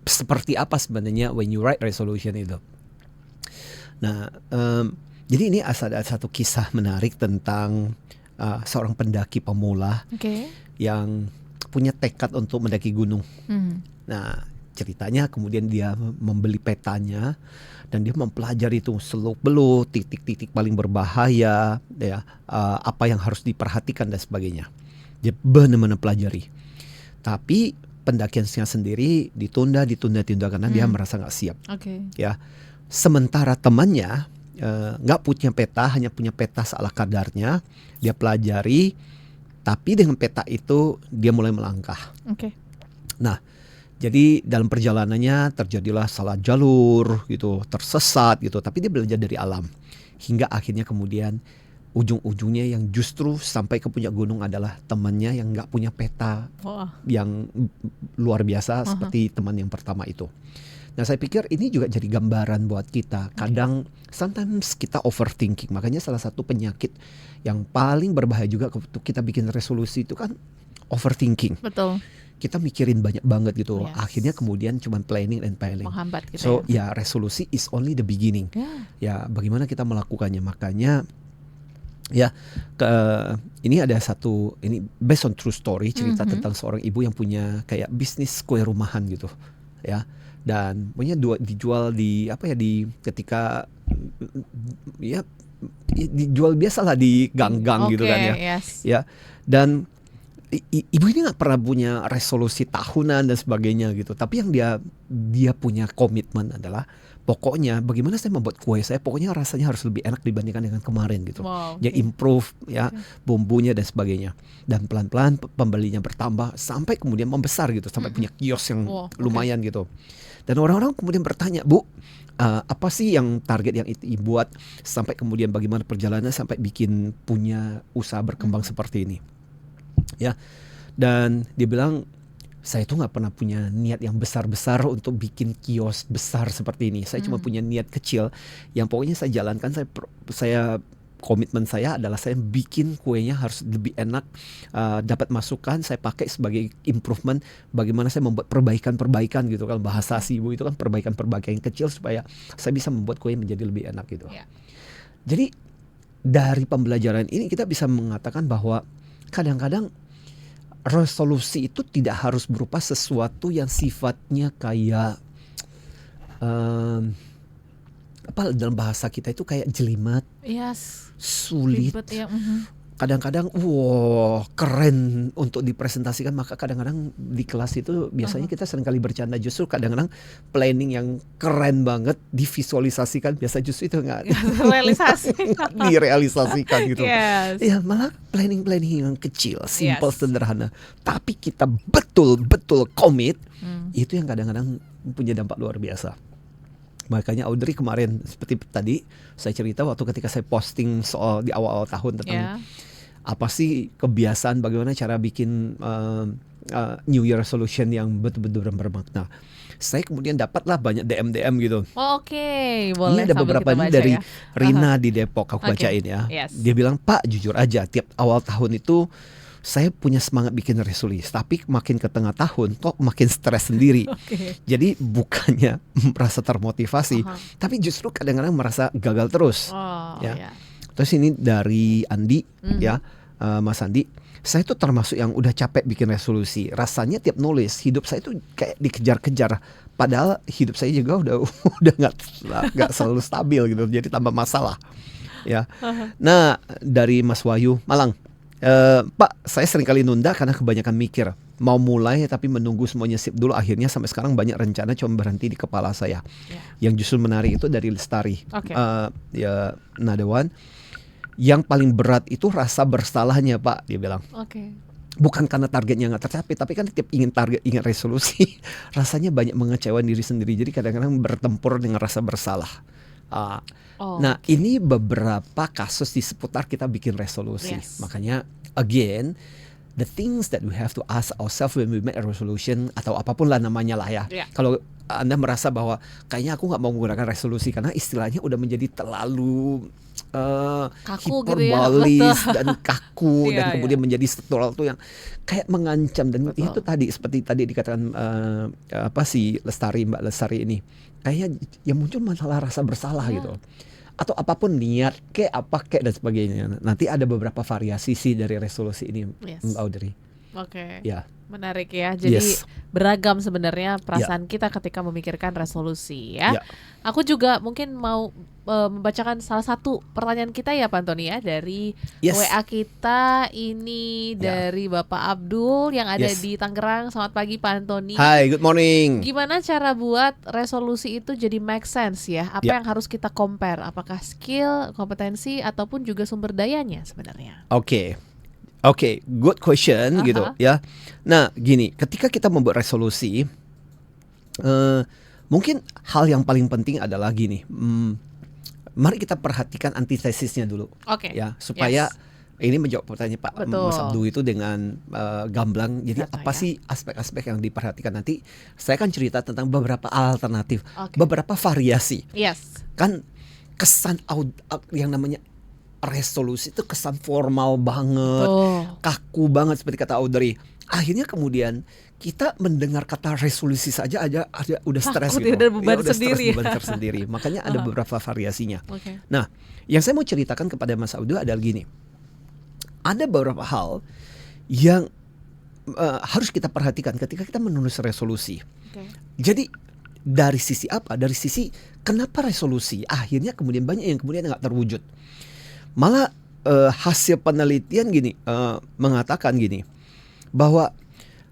Seperti apa sebenarnya when you write resolution itu. Nah, jadi ini ada satu kisah menarik tentang seorang pendaki pemula Oke. yang punya tekad untuk mendaki gunung. Hmm. Nah, ceritanya kemudian dia membeli petanya dan dia mempelajari itu seluk-beluk titik-titik paling berbahaya, ya, apa yang harus diperhatikan dan sebagainya. Dia benar-benar pelajari. Tapi pendakiannya sendiri ditunda karena dia merasa nggak siap. Oke. Ya, sementara temannya nggak punya peta, hanya punya peta seala kadarnya. Dia pelajari, tapi dengan peta itu dia mulai melangkah. Oke. Nah, jadi dalam perjalanannya terjadilah salah jalur gitu, tersesat gitu. Tapi dia belajar dari alam hingga akhirnya kemudian ujung-ujungnya yang justru sampai ke puncak gunung adalah temannya yang nggak punya peta Wah. yang luar biasa seperti teman yang pertama itu. Nah, saya pikir ini juga jadi gambaran buat kita. Kadang sometimes kita overthinking. Makanya salah satu penyakit yang paling berbahaya juga untuk kita bikin resolusi itu kan overthinking. Betul. Kita mikirin banyak banget gitu. Yes. Akhirnya kemudian cuman planning and failing. Menghambat gitu So ya. ya resolusi is only the beginning. Ya. Ya bagaimana kita melakukannya. Makanya ya ini ada satu, ini based on true story, cerita tentang seorang ibu yang punya kayak bisnis kue rumahan gitu ya. Dan punya dijual di ketika ya dijual biasalah di gang-gang gitu kan ya. Yes. Ya. Dan ibu ini nggak pernah punya resolusi tahunan dan sebagainya gitu. Tapi yang dia punya komitmen adalah pokoknya bagaimana saya membuat kue saya, pokoknya rasanya harus lebih enak dibandingkan dengan kemarin gitu. Wow, Ya improve ya bumbunya dan sebagainya. Dan pelan-pelan pembelinya bertambah sampai kemudian membesar gitu, sampai punya kios yang Wow, oke. lumayan gitu. Dan orang-orang kemudian bertanya, Bu, apa sih yang target yang itu buat sampai kemudian bagaimana perjalanan sampai bikin punya usaha berkembang seperti ini? Ya, dan dia bilang saya tuh nggak pernah punya niat yang besar-besar untuk bikin kios besar seperti ini. Saya cuma punya niat kecil yang pokoknya saya jalankan. Saya komitmen saya adalah saya bikin kuenya harus lebih enak, dapat masukan saya pakai sebagai improvement. Bagaimana saya membuat perbaikan-perbaikan gitu kan, bahasa si ibu itu kan perbaikan-perbaikan yang kecil supaya saya bisa membuat kue menjadi lebih enak gitu. Ya. Jadi dari pembelajaran ini kita bisa mengatakan bahwa kadang-kadang resolusi itu tidak harus berupa sesuatu yang sifatnya kayak apa dalam bahasa kita itu kayak jelimet, Yes. sulit, Ribet ya. kadang-kadang wow keren untuk dipresentasikan, maka kadang-kadang di kelas itu biasanya kita seringkali bercanda, justru kadang-kadang planning yang keren banget divisualisasikan biasa justru itu nggak Realisasi. direalisasikan gitu. Yes. Ya malah planning yang kecil, simple, Yes. sederhana, tapi kita betul-betul komit, itu yang kadang-kadang punya dampak luar biasa. Makanya Audrey kemarin seperti tadi saya cerita waktu ketika saya posting soal di awal-awal tahun tentang Ya. apa sih kebiasaan, bagaimana cara bikin New Year resolution yang betul-betul bermakna. Saya kemudian dapatlah banyak DM gitu. Oh, oke, Ini boleh ada sambil beberapa kita ini baca dari ya. Rina di Depok, aku Oke. bacain ya. Yes. Dia bilang, Pak jujur aja tiap awal tahun itu saya punya semangat bikin resolusi, tapi makin ke tengah tahun kok makin stres sendiri. Oke. Jadi bukannya merasa termotivasi, tapi justru kadang-kadang merasa gagal terus. Oh, Ya. ya. Terus ini dari Andi ya, Mas Andi. Saya tuh termasuk yang udah capek bikin resolusi. Rasanya tiap nulis hidup saya tuh kayak dikejar-kejar. Padahal hidup saya juga udah nggak selalu stabil gitu. Jadi tambah masalah. Ya. Nah dari Mas Wahyu Malang. Pak, saya seringkali nunda karena kebanyakan mikir. Mau mulai tapi menunggu semuanya sip dulu. Akhirnya sampai sekarang banyak rencana cuma berhenti di kepala saya. Yang justru menarik itu dari Lestari. Oke. Ya Nadawan. Yang paling berat itu rasa bersalahnya, Pak, dia bilang. Oke. Bukan karena targetnya nggak tercapai, tapi kan tiap ingin resolusi, rasanya banyak mengecewakan diri sendiri. Jadi kadang-kadang bertempur dengan rasa bersalah. Nah, ini beberapa kasus di seputar kita bikin resolusi. Yes. Makanya, again, the things that we have to ask ourselves when we make a resolution atau apapun lah namanya lah ya. Yeah. Kalau Anda merasa bahwa kayaknya aku nggak mau menggunakan resolusi karena istilahnya udah menjadi terlalu Kaku gitu ya, hiperbolis betul. dan kaku Iya, dan kemudian iya. menjadi struktural tuh yang kayak mengancam, dan Betul. itu tadi seperti tadi dikatakan apa sih Mbak Lestari ini, kayaknya yang muncul masalah rasa bersalah gitu, atau apapun niat kek dan sebagainya. Nanti ada beberapa variasi sih dari resolusi ini, Yes. Mbak Audrey. Oke. Ya. Menarik ya. Jadi Yes. beragam sebenarnya perasaan kita ketika memikirkan resolusi ya. Ya. Aku juga mungkin mau membacakan salah satu pertanyaan kita ya Pak Antoni ya, dari Yes. WA kita ini Ya. dari Bapak Abdul yang ada Yes. di Tangerang. Selamat pagi Pak Antoni. Hai, good morning. Gimana cara buat resolusi itu jadi make sense ya? Apa Ya. yang harus kita compare? Apakah skill, kompetensi, ataupun juga sumber dayanya sebenarnya? Oke, good question gitu ya. Nah, gini, ketika kita membuat resolusi, mungkin hal yang paling penting adalah gini. Mari kita perhatikan antitesisnya dulu, Oke. ya, supaya Yes. ini menjawab pertanyaan Pak Betul. Mas Abdul itu dengan gamblang. Jadi Nyata apa ya. sih aspek-aspek yang diperhatikan? Nanti saya akan cerita tentang beberapa alternatif, Oke. beberapa variasi. Yes. Kan kesan yang namanya resolusi itu kesan formal banget, Tuh. kaku banget seperti kata Audrey. Akhirnya kemudian kita mendengar kata resolusi saja aja udah stres Takut gitu. ya, udah beban udah sendiri. stres, beban tersendiri. Makanya ada beberapa variasinya. Oke. Nah, yang saya mau ceritakan kepada Mas Abdul adalah gini. Ada beberapa hal yang harus kita perhatikan ketika kita menulis resolusi. Oke. Jadi dari sisi apa? Dari sisi kenapa resolusi akhirnya kemudian banyak yang kemudian nggak terwujud. Malah hasil penelitian gini mengatakan gini, bahwa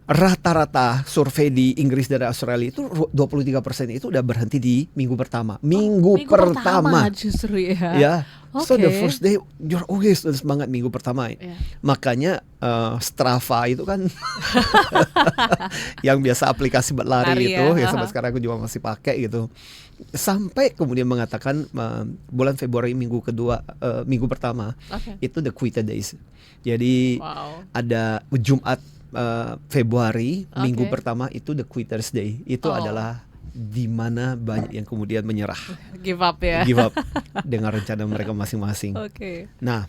rata-rata survei di Inggris dan Australia itu 23% itu udah berhenti di minggu pertama. Minggu pertama. Justru ya. Ya. So the Oke. first day you're always semangat minggu pertama. Ya. Makanya Strava itu kan yang biasa aplikasi buat lari Lari itu ya, ya sampai sekarang aku juga masih pakai gitu. Sampai kemudian mengatakan bulan Februari minggu pertama Oke. itu the quitter days. Jadi Wow. ada Jumat Februari minggu Oke. pertama itu the quitters day. Itu Oh. adalah di mana banyak yang kemudian menyerah, Give up ya. give up dengan rencana mereka masing-masing. Oke. Nah,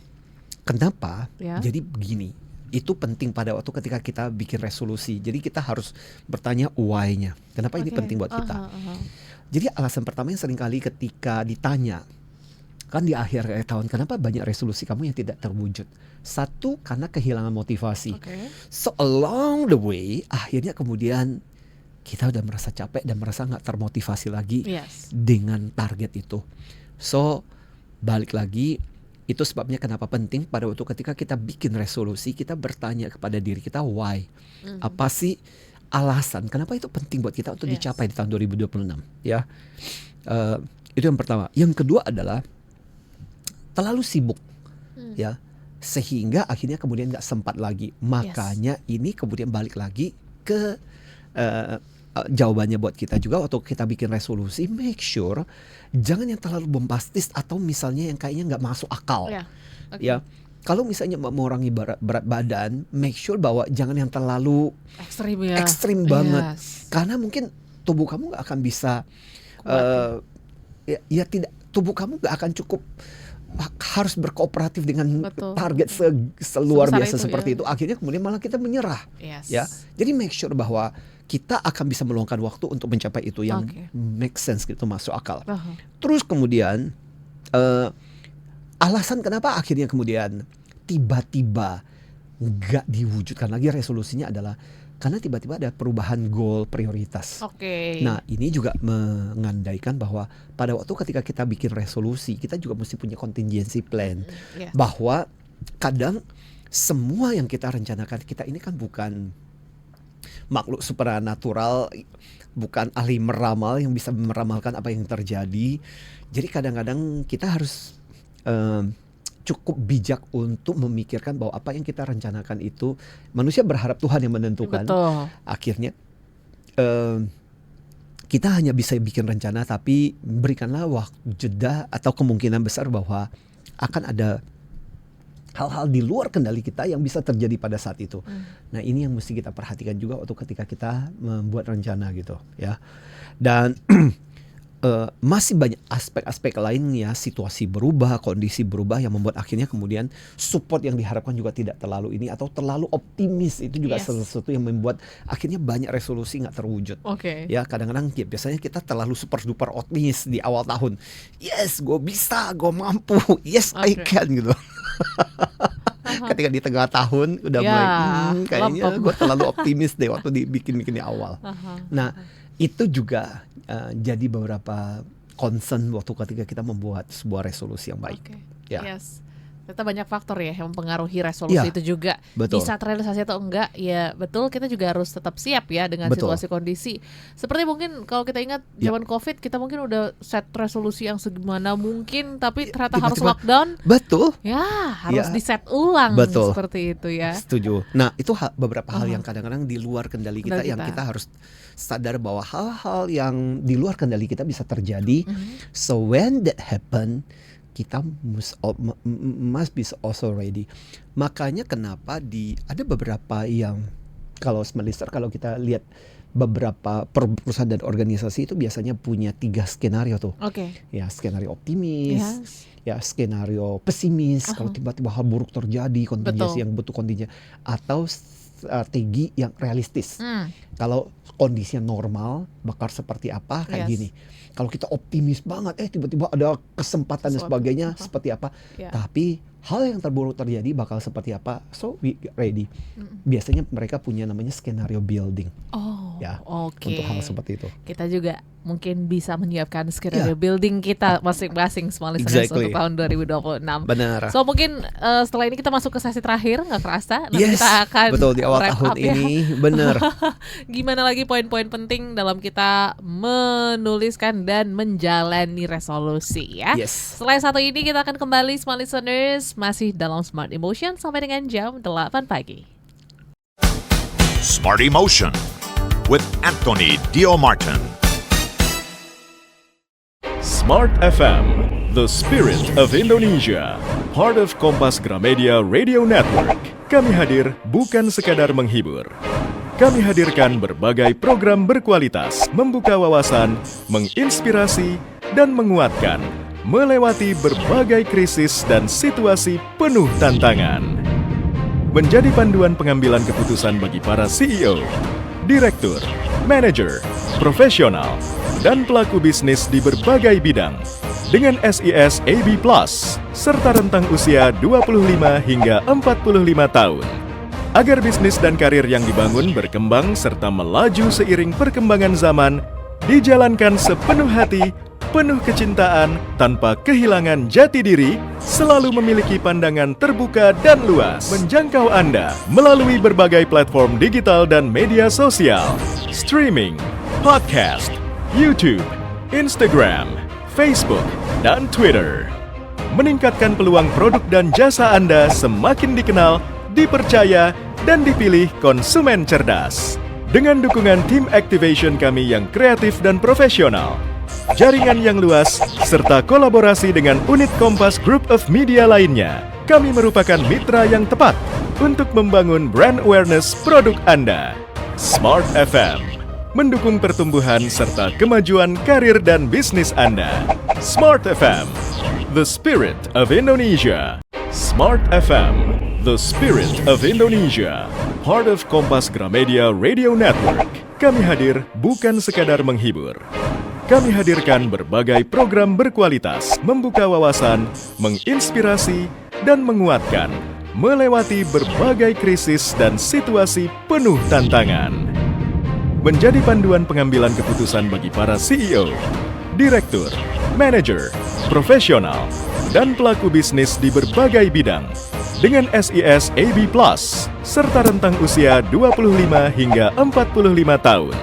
kenapa? Ya. Jadi begini, itu penting pada waktu ketika kita bikin resolusi. Jadi kita harus bertanya why-nya. Kenapa ini Oke. penting buat kita? Aha. Jadi alasan pertama yang seringkali ketika ditanya, kan di akhir tahun, kenapa banyak resolusi kamu yang tidak terwujud? Satu, karena kehilangan motivasi. Oke. So along the way, akhirnya kemudian kita udah merasa capek dan merasa nggak termotivasi lagi Yes. dengan target itu. So balik lagi, Itu sebabnya kenapa penting pada waktu ketika kita bikin resolusi, kita bertanya kepada diri kita why. Apa sih alasan kenapa itu penting buat kita untuk dicapai di tahun 2026 ya. Itu yang pertama. Yang kedua adalah terlalu sibuk ya, sehingga akhirnya kemudian nggak sempat lagi. Makanya ini kemudian balik lagi ke jawabannya buat kita juga waktu kita bikin resolusi, make sure jangan yang terlalu bombastis atau misalnya yang kayaknya nggak masuk akal. Ya, kalau misalnya mau mengurangi berat badan, make sure bahwa jangan yang terlalu ekstrim banget, karena mungkin tubuh kamu nggak akan bisa tidak, tubuh kamu nggak akan cukup, harus berkooperatif dengan target seluar biasa itu, seperti itu. Akhirnya kemudian malah kita menyerah. Ya, jadi make sure bahwa kita akan bisa meluangkan waktu untuk mencapai itu yang make sense gitu, masuk akal. Terus kemudian alasan kenapa akhirnya kemudian tiba-tiba nggak diwujudkan lagi resolusinya adalah karena tiba-tiba ada perubahan goal prioritas. Nah, ini juga mengandaikan bahwa pada waktu ketika kita bikin resolusi, kita juga mesti punya contingency plan. Bahwa kadang semua yang kita rencanakan, kita ini kan bukan makhluk supernatural, bukan ahli meramal yang bisa meramalkan apa yang terjadi. Jadi kadang-kadang kita harus cukup bijak untuk memikirkan bahwa apa yang kita rencanakan itu, manusia berharap Tuhan yang menentukan. Akhirnya kita hanya bisa bikin rencana, tapi berikanlah waktu jeda atau kemungkinan besar bahwa akan ada hal-hal di luar kendali kita yang bisa terjadi pada saat itu. Nah, ini yang mesti kita perhatikan juga waktu ketika kita membuat rencana gitu ya. Dan masih banyak aspek-aspek lainnya, situasi berubah, kondisi berubah yang membuat akhirnya kemudian support yang diharapkan juga tidak terlalu ini atau terlalu optimis. Itu juga sesuatu yang membuat akhirnya banyak resolusi nggak terwujud. Ya, kadang-kadang ya, biasanya kita terlalu super duper optimis di awal tahun. Yes, gue bisa, gue mampu. Yes, I can gitu. Ketika di tengah tahun udah mulai kayaknya gue terlalu optimis deh waktu dibikin di awal. Nah, itu juga jadi beberapa concern waktu ketika kita membuat sebuah resolusi yang baik. Ternyata banyak faktor ya yang mempengaruhi resolusi itu juga. Di saat realisasi atau enggak, ya betul, kita juga harus tetap siap ya dengan situasi kondisi. Seperti mungkin kalau kita ingat zaman COVID, kita mungkin udah set resolusi yang segimana mungkin, tapi ternyata harus lockdown. Ya, harus di-set ulang seperti itu ya. Setuju. Nah, itu beberapa hal yang kadang-kadang di luar kendali kita, yang kita harus sadar bahwa hal-hal yang di luar kendali kita bisa terjadi. So when that happen, kita must be also ready. Makanya kenapa ada beberapa yang kalau kita lihat beberapa perusahaan dan organisasi itu biasanya punya 3 skenario tuh. Ya, skenario optimis, ya skenario pesimis kalau tiba-tiba hal buruk terjadi, kontingensi yang butuh kontingensi, atau strategi yang realistis. Kalau kondisinya normal bakal seperti apa kayak gini. Kalau kita optimis banget, tiba-tiba ada kesempatan dan sebagainya seperti apa. Tapi hal yang terburuk terjadi bakal seperti apa. So we ready. Biasanya mereka punya namanya skenario building. Untuk hal seperti itu. Kita juga mungkin bisa menyiapkan skenario building kita masing-masing Small Listeners untuk tahun 2026. Benar. So mungkin setelah ini kita masuk ke sesi terakhir, nggak kerasa. Nanti kita akan di awal tahun ini. Benar. Gimana lagi poin-poin penting dalam kita menuliskan dan menjalani resolusi ya. Setelah satu ini kita akan kembali Small Listeners masih dalam Smart Emotion sampai dengan jam 8 pagi. Smart Emotion with Anthony Dio Martin. Smart FM, the spirit of Indonesia, part of Kompas Gramedia Radio Network. Kami hadir bukan sekadar menghibur. Kami hadirkan berbagai program berkualitas, membuka wawasan, menginspirasi, dan menguatkan, melewati berbagai krisis dan situasi penuh tantangan. Menjadi panduan pengambilan keputusan bagi para CEO, direktur, manajer, profesional, dan pelaku bisnis di berbagai bidang dengan SIS AB Plus serta rentang usia 25 hingga 45 tahun. Agar bisnis dan karir yang dibangun berkembang serta melaju seiring perkembangan zaman, dijalankan sepenuh hati penuh kecintaan tanpa kehilangan jati diri, selalu memiliki pandangan terbuka dan luas, menjangkau Anda melalui berbagai platform digital dan media sosial, streaming, podcast, YouTube, Instagram, Facebook, dan Twitter. Meningkatkan peluang produk dan jasa Anda semakin dikenal, dipercaya, dan dipilih konsumen cerdas. Dengan dukungan tim activation kami yang kreatif dan profesional, jaringan yang luas, serta kolaborasi dengan unit Kompas Group of Media lainnya, kami merupakan mitra yang tepat untuk membangun brand awareness produk Anda. Smart FM mendukung pertumbuhan serta kemajuan karir dan bisnis Anda. Smart FM, the spirit of Indonesia. Smart FM, the spirit of Indonesia. Part of Kompas Gramedia Radio Network. Kami hadir bukan sekadar menghibur. Kami hadirkan berbagai program berkualitas, membuka wawasan, menginspirasi, dan menguatkan, melewati berbagai krisis dan situasi penuh tantangan. Menjadi panduan pengambilan keputusan bagi para CEO, direktur, manajer, profesional, dan pelaku bisnis di berbagai bidang. Dengan SIS AB+, serta rentang usia 25 hingga 45 tahun.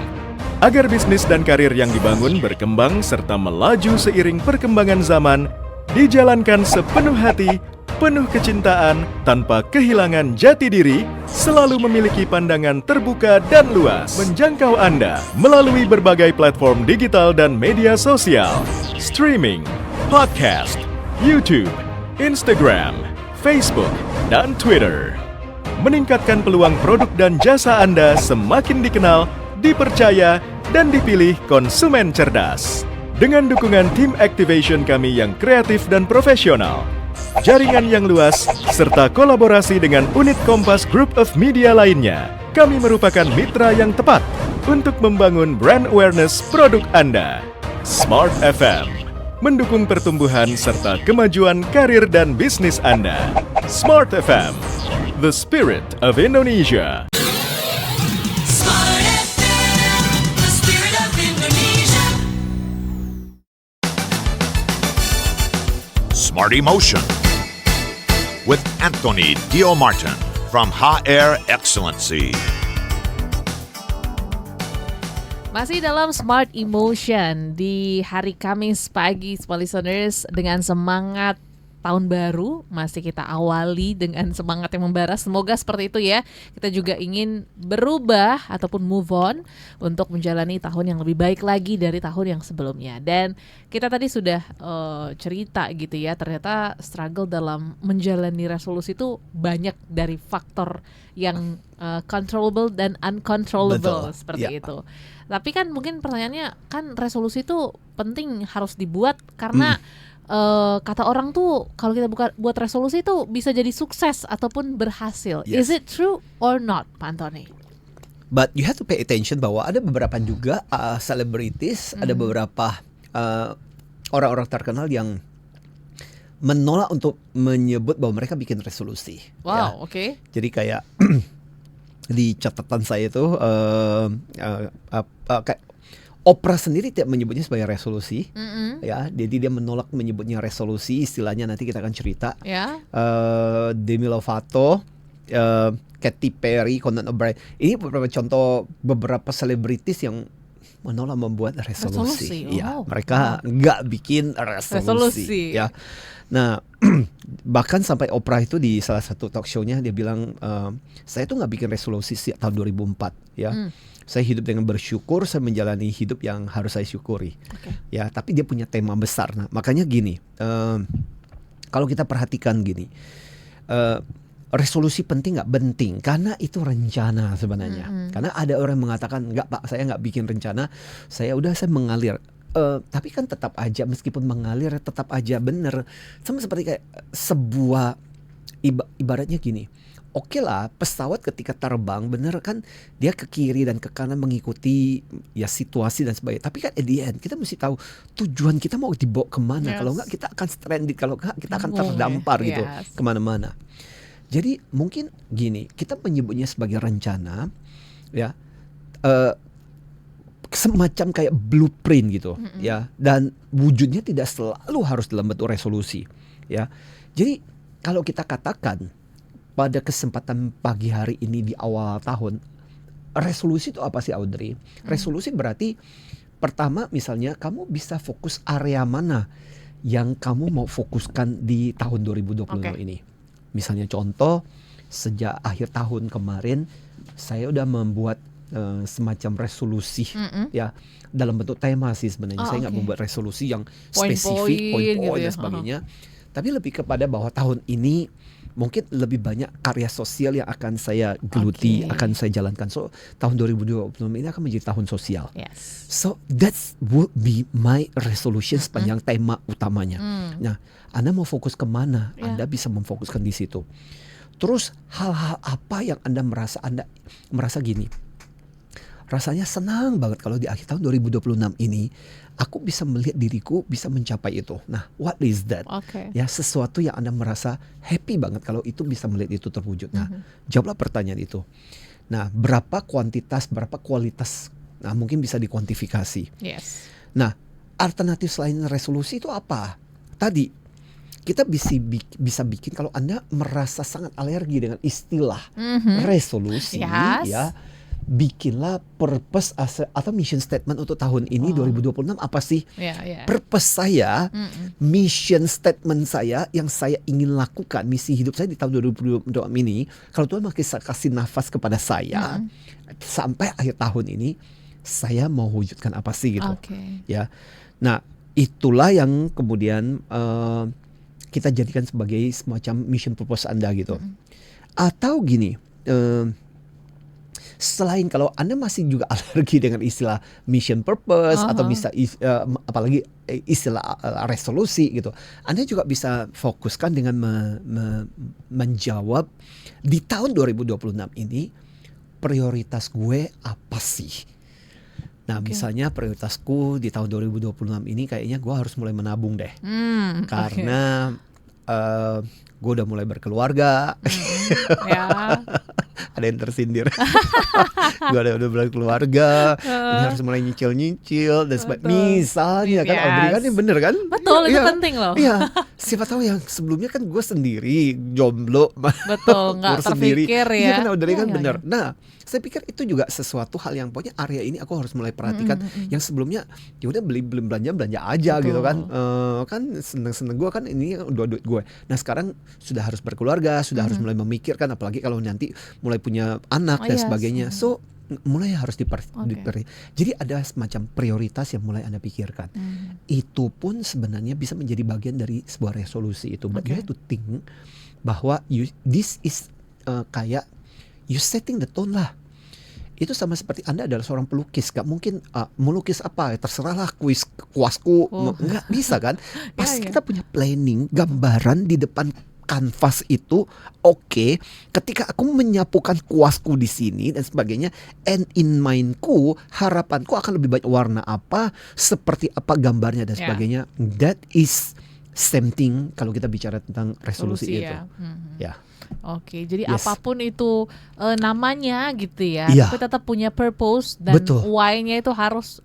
Agar bisnis dan karir yang dibangun berkembang serta melaju seiring perkembangan zaman, dijalankan sepenuh hati, penuh kecintaan, tanpa kehilangan jati diri, selalu memiliki pandangan terbuka dan luas, menjangkau Anda melalui berbagai platform digital dan media sosial, streaming, podcast, YouTube, Instagram, Facebook, dan Twitter. Meningkatkan peluang produk dan jasa Anda semakin dikenal, dipercaya, dan dipilih konsumen cerdas. Dengan dukungan tim activation kami yang kreatif dan profesional, jaringan yang luas, serta kolaborasi dengan unit Kompas Group of Media lainnya, kami merupakan mitra yang tepat untuk membangun brand awareness produk Anda. Smart FM mendukung pertumbuhan serta kemajuan karir dan bisnis Anda. Smart FM, the spirit of Indonesia. Smart FM, the spirit of Indonesia. Smart Emotion with Anthony Dio Martin from HR Excellency. Masih dalam Smart Emotion di hari Kamis pagi, Smart Listeners, dengan semangat tahun baru masih kita awali dengan semangat yang membara. Semoga seperti itu ya. Kita juga ingin berubah ataupun move on untuk menjalani tahun yang lebih baik lagi dari tahun yang sebelumnya. Dan kita tadi sudah cerita gitu ya, ternyata struggle dalam menjalani resolusi itu banyak dari faktor yang controllable dan uncontrollable. Betul. Seperti Ya. itu. Tapi kan mungkin pertanyaannya, kan resolusi itu penting, harus dibuat karena kata orang tuh kalau kita buat resolusi itu bisa jadi sukses ataupun berhasil. Yes. Is it true or not, Pak Antoni? But you have to pay attention bahwa ada beberapa juga celebrities, ada beberapa orang-orang terkenal yang menolak untuk menyebut bahwa mereka bikin resolusi. Wow, oke. Jadi kayak di catatan saya itu kayak Oprah sendiri tidak menyebutnya sebagai resolusi, ya. Jadi dia menolak menyebutnya resolusi. Istilahnya nanti kita akan cerita. Ya. Demi Lovato, Katy Perry, Conan O'Brien. Ini beberapa contoh beberapa selebritis yang menolak membuat resolusi. Ya, Oh. mereka nggak bikin resolusi. Ya. Nah, bahkan sampai Oprah itu di salah satu talk show-nya dia bilang, saya tuh nggak bikin resolusi sejak tahun 2004. Ya. Saya hidup dengan bersyukur, saya menjalani hidup yang harus saya syukuri. Ya, tapi dia punya tema besar. Nah, makanya gini, kalau kita perhatikan gini, resolusi penting nggak? Penting, karena itu rencana sebenarnya. Karena ada orang yang mengatakan, nggak Pak, saya nggak bikin rencana, saya mengalir. Tapi kan tetap aja, meskipun mengalir, tetap aja bener. Sama seperti kayak sebuah ibaratnya gini. Oke lah, pesawat ketika terbang bener kan dia ke kiri dan ke kanan mengikuti ya situasi dan sebagainya. Tapi kan at the end kita mesti tahu tujuan kita mau dibawa kemana. Kalau enggak kita akan stranded, kalau enggak kita akan terdampar gitu kemana-mana. Jadi mungkin gini, kita menyebutnya sebagai rencana, ya. semacam kayak blueprint gitu ya, dan wujudnya tidak selalu harus dalam bentuk resolusi ya. Jadi kalau kita katakan pada kesempatan pagi hari ini di awal tahun, resolusi itu apa sih Audrey? Resolusi berarti pertama misalnya kamu bisa fokus area mana yang kamu mau fokuskan di tahun 2026 ini. Misalnya contoh, sejak akhir tahun kemarin saya udah membuat semacam resolusi ya, dalam bentuk tema sih sebenarnya. Saya nggak membuat resolusi yang spesifik, poin-poin gitu ya. dan sebagainya. Tapi lebih kepada bahwa tahun ini mungkin lebih banyak karya sosial yang akan saya geluti, akan saya jalankan. So tahun 2026 ini akan menjadi tahun sosial. Yes. So that would be my resolution sepanjang tema utamanya. Nah, Anda mau fokus kemana? Anda bisa memfokuskan di situ. Terus hal-hal apa yang Anda merasa gini? Rasanya senang banget kalau di akhir tahun 2026 ini aku bisa melihat diriku bisa mencapai itu. Nah, what is that? Ya, sesuatu yang Anda merasa happy banget kalau itu bisa melihat itu terwujud. Nah, jawablah pertanyaan itu. Nah, berapa kuantitas, berapa kualitas? Nah, mungkin bisa dikuantifikasi. Yes. Nah, alternatif selain resolusi itu apa? Tadi kita bisa bikin kalau Anda merasa sangat alergi dengan istilah resolusi, ya. Bikinlah purpose atau mission statement untuk tahun ini 2026 apa sih? Purpose saya, mission statement saya yang saya ingin lakukan, misi hidup saya di tahun 2026 ini. Kalau Tuhan masih kasih nafas kepada saya sampai akhir tahun ini, saya mau wujudkan apa sih gitu? Ya, nah itulah yang kemudian kita jadikan sebagai semacam mission purpose Anda gitu. Atau gini. Selain kalau Anda masih juga alergi dengan istilah mission purpose atau bisa apalagi istilah resolusi gitu, Anda juga bisa fokuskan dengan menjawab di tahun 2026 ini prioritas gue apa sih? Nah, misalnya prioritasku di tahun 2026 ini kayaknya gue harus mulai menabung deh, karena gue udah mulai berkeluarga. Ada yang tersindir. Gue udah berkeluarga, ini harus mulai nyicil dan sebagainya. Misalnya kan Audrey kan ini bener kan? Betul, itu penting loh. Iya, siapa tahu yang sebelumnya kan gue sendiri jomblo. Betul, nggak terpikir ya. Iya kan Audrey kan bener. Nah, saya pikir itu juga sesuatu hal yang pokoknya area ini aku harus mulai perhatikan. Yang sebelumnya ya udah beli belanja aja gitu kan. Kan seneng gue kan ini udah duit gue. Nah sekarang sudah harus berkeluarga, sudah harus mulai memikirkan, apalagi kalau nanti mulai punya anak dan sebagainya. So mulai harus jadi ada semacam prioritas yang mulai Anda pikirkan. Itu pun sebenarnya bisa menjadi bagian dari sebuah resolusi itu. But you have to think bahwa this is kayak you setting the tone lah. Itu sama seperti Anda adalah seorang pelukis, gak mungkin melukis apa, terserahlah kuasku, nggak bisa kan. Pasti kita punya planning, gambaran di depan kanvas itu. Oke, ketika aku menyapukan kuasku di sini dan sebagainya, and in mindku, harapanku akan lebih banyak warna apa, seperti apa gambarnya dan sebagainya. That is same thing kalau kita bicara tentang resolusi itu. Ya. Oke, jadi apapun itu namanya gitu ya, tapi tetap punya purpose dan why-nya itu harus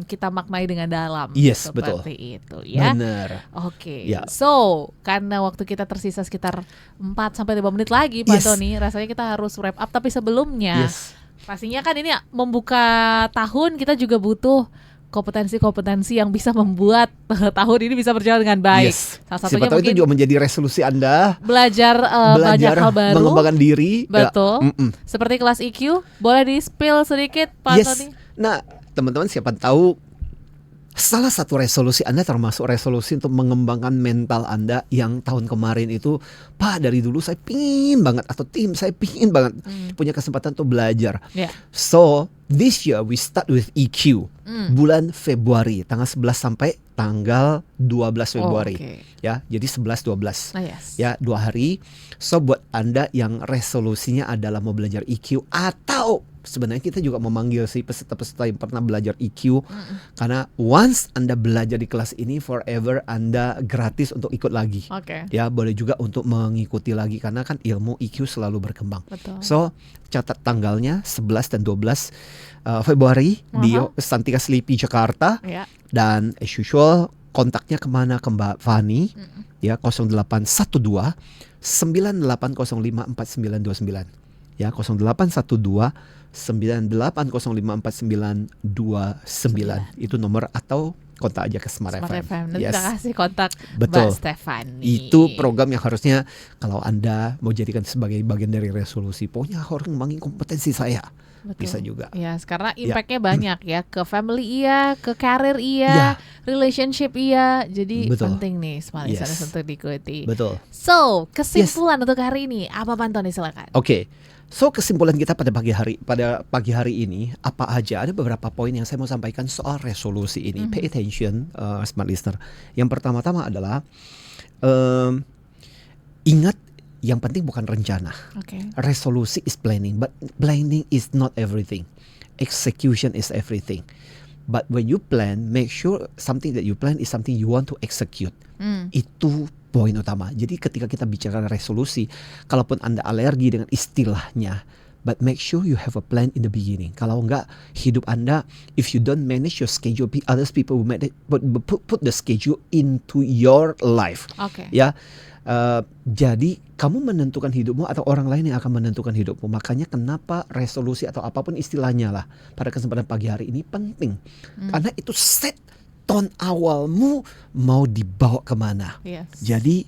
kita maknai dengan dalam. Seperti itu ya. Benar. Oke. So, karena waktu kita tersisa sekitar 4-5 menit lagi Pak Tony, rasanya kita harus wrap up, tapi sebelumnya pastinya kan ini membuka tahun kita juga butuh kompetensi-kompetensi yang bisa membuat tahun ini bisa berjalan dengan baik. Salah satunya siapa tahu itu juga menjadi resolusi Anda. Belajar banyak hal baru, mengembangkan diri. Betul. Seperti kelas EQ, boleh di-spill sedikit Pak Tony? Nah, teman-teman siapa tahu salah satu resolusi Anda termasuk resolusi untuk mengembangkan mental Anda yang tahun kemarin itu, Pak, dari dulu saya pingin banget, atau tim saya pingin banget punya kesempatan untuk belajar. So, this year we start with EQ. Bulan Februari, tanggal 11 sampai tanggal 12 Februari. Ya, jadi 11-12. Ya, 2 hari. So, buat Anda yang resolusinya adalah mau belajar EQ atau sebenarnya kita juga memanggil si peserta-peserta yang pernah belajar EQ, karena once Anda belajar di kelas ini, forever Anda gratis untuk ikut lagi. Oke. Ya, boleh juga untuk mengikuti lagi karena kan ilmu EQ selalu berkembang. Betul. So, catat tanggalnya 11 dan 12 Februari di Santika Sleepy Jakarta. Ya. Dan as usual, kontaknya kemana ke Mbak Fani? Ya, 0812 98054929. Ya, 0812 98054929. Itu nomor atau kontak aja ke Smart FM. Nanti kita kasih kontak Betul. Mbak Stefani. Itu program yang harusnya kalau Anda mau jadikan sebagai bagian dari resolusi, pokoknya harus ngembangin kompetensi saya. Betul. Bisa juga. Ya, karena impact-nya banyak ya, ke family iya, ke karir iya, Ya. relationship iya. Jadi Betul. Yes. penting nih Smart Listeners untuk diikuti. Betul. So, kesimpulan untuk hari ini apa Pak Antoni, silakan. Oke. So, kesimpulan kita pada pagi hari ini apa aja? Ada beberapa poin yang saya mau sampaikan soal resolusi ini. Pay attention, Smart Listener. Yang pertama-tama adalah ingat, yang penting bukan rencana. Oke. Resolusi is planning, but planning is not everything. Execution is everything. But when you plan, make sure something that you plan is something you want to execute. Itu poin utama. Jadi ketika kita bicara resolusi, kalaupun Anda alergi dengan istilahnya, but make sure you have a plan in the beginning. Kalau enggak, hidup Anda, if you don't manage your schedule, others people will put the schedule into your life. Oke. Ya, jadi kamu menentukan hidupmu atau orang lain yang akan menentukan hidupmu. Makanya kenapa resolusi atau apapun istilahnya lah pada kesempatan pagi hari ini penting. Karena itu set tone awalmu mau dibawa kemana. Yes. Jadi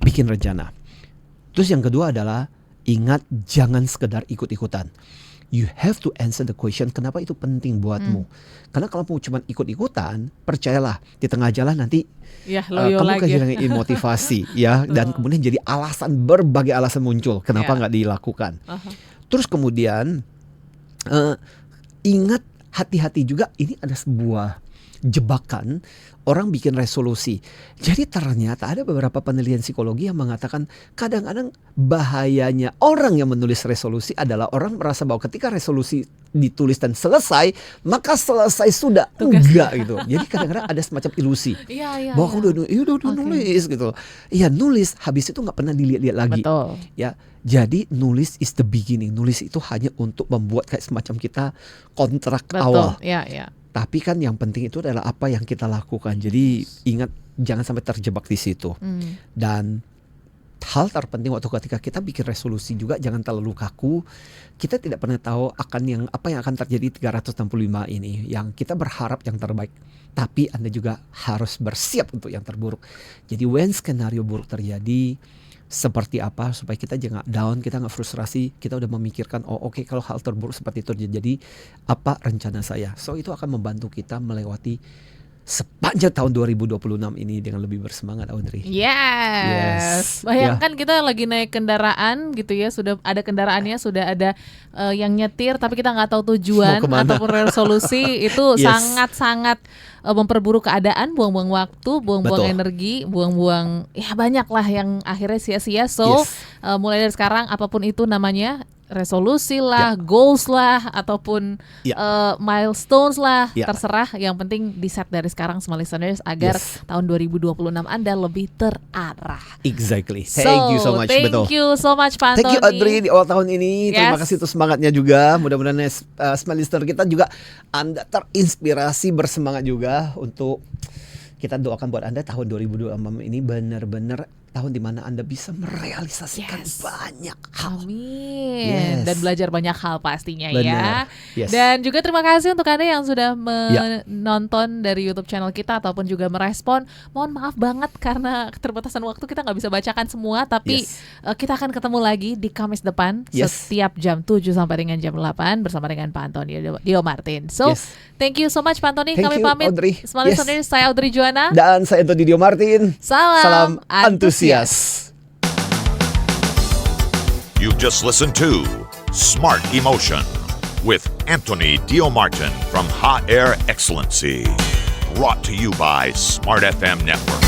bikin rencana. Terus yang kedua adalah ingat, jangan sekedar ikut-ikutan. You have to answer the question, kenapa itu penting buatmu. Karena kalau kamu cuma ikut-ikutan, percayalah di tengah jalan nanti Ya, loyo kamu lagi. kehilangan motivasi ya, dan kemudian jadi berbagai alasan muncul kenapa Ya. nggak dilakukan. Terus kemudian ingat, hati-hati juga, ini ada sebuah jebakan orang bikin resolusi. Jadi ternyata ada beberapa penelitian psikologi yang mengatakan kadang-kadang bahayanya orang yang menulis resolusi adalah orang merasa bahwa ketika resolusi ditulis dan selesai, maka selesai sudah. Enggak gitu. Jadi kadang-kadang ada semacam ilusi. Iya. Bahwa aku udah nulis gitu. Iya, nulis, habis itu nggak pernah dilihat-lihat lagi. Betul. Ya, jadi nulis is the beginning. Nulis itu hanya untuk membuat kayak semacam kita kontrak awal. Iya. Tapi kan yang penting itu adalah apa yang kita lakukan. Jadi ingat, jangan sampai terjebak di situ. Dan hal terpenting waktu ketika kita bikin resolusi juga, jangan terlalu kaku. Kita tidak pernah tahu apa yang akan terjadi 365 ini. Yang kita berharap yang terbaik, tapi Anda juga harus bersiap untuk yang terburuk. Jadi when skenario buruk terjadi, seperti apa supaya kita jangan down, kita nggak frustrasi, kita udah memikirkan oke, kalau hal terburuk seperti itu terjadi, apa rencana saya. So itu akan membantu kita melewati sepanjang tahun 2026 ini dengan lebih bersemangat, Audrey. Yes. Bayangkan kita lagi naik kendaraan gitu ya, sudah ada kendaraannya, sudah ada yang nyetir, tapi kita nggak tahu tujuan Mau kemana? ataupun resolusi. Itu Yes. sangat-sangat memperburuk keadaan, buang-buang waktu, buang-buang Betul. energi, buang-buang ya banyak lah yang akhirnya sia-sia. So Yes. mulai dari sekarang apapun itu namanya, resolusi lah, goals lah, ataupun milestones lah, Ya. terserah. Yang penting di set dari sekarang, Smart Listeners, agar Yes. tahun 2026 Anda lebih terarah. Exactly. Thank you so much. Thank Betul. you so much Pak Thank you, Antoni. Audrey, di awal tahun ini. Terima Yes. kasih untuk semangatnya juga. Mudah-mudahan Smart Listener kita juga Anda terinspirasi, bersemangat juga untuk kita doakan buat Anda tahun 2026 ini benar-benar tahun di mana Anda bisa merealisasikan Yes. banyak hal. Amin. Yes. Dan belajar banyak hal pastinya ya. Benar. Yes. Dan juga terima kasih untuk Anda yang sudah menonton dari YouTube channel kita ataupun juga merespon. Mohon maaf banget karena keterbatasan waktu kita nggak bisa bacakan semua, tapi Yes. kita akan ketemu lagi di Kamis depan Yes. setiap jam 7 sampai dengan jam 8 bersama dengan Pak Antoni Dio Martin. So, Yes. thank you so much Pak Antoni. Thank Kami you, pamit. Audrey. Smart Yes. Listeners, saya Audrey Juwana. Dan saya Anthony Dio Martin. Salam antusias. You've just listened to Smart Emotion with Anthony Dio Martin from Hot Air Excellency. Brought to you by Smart FM Network.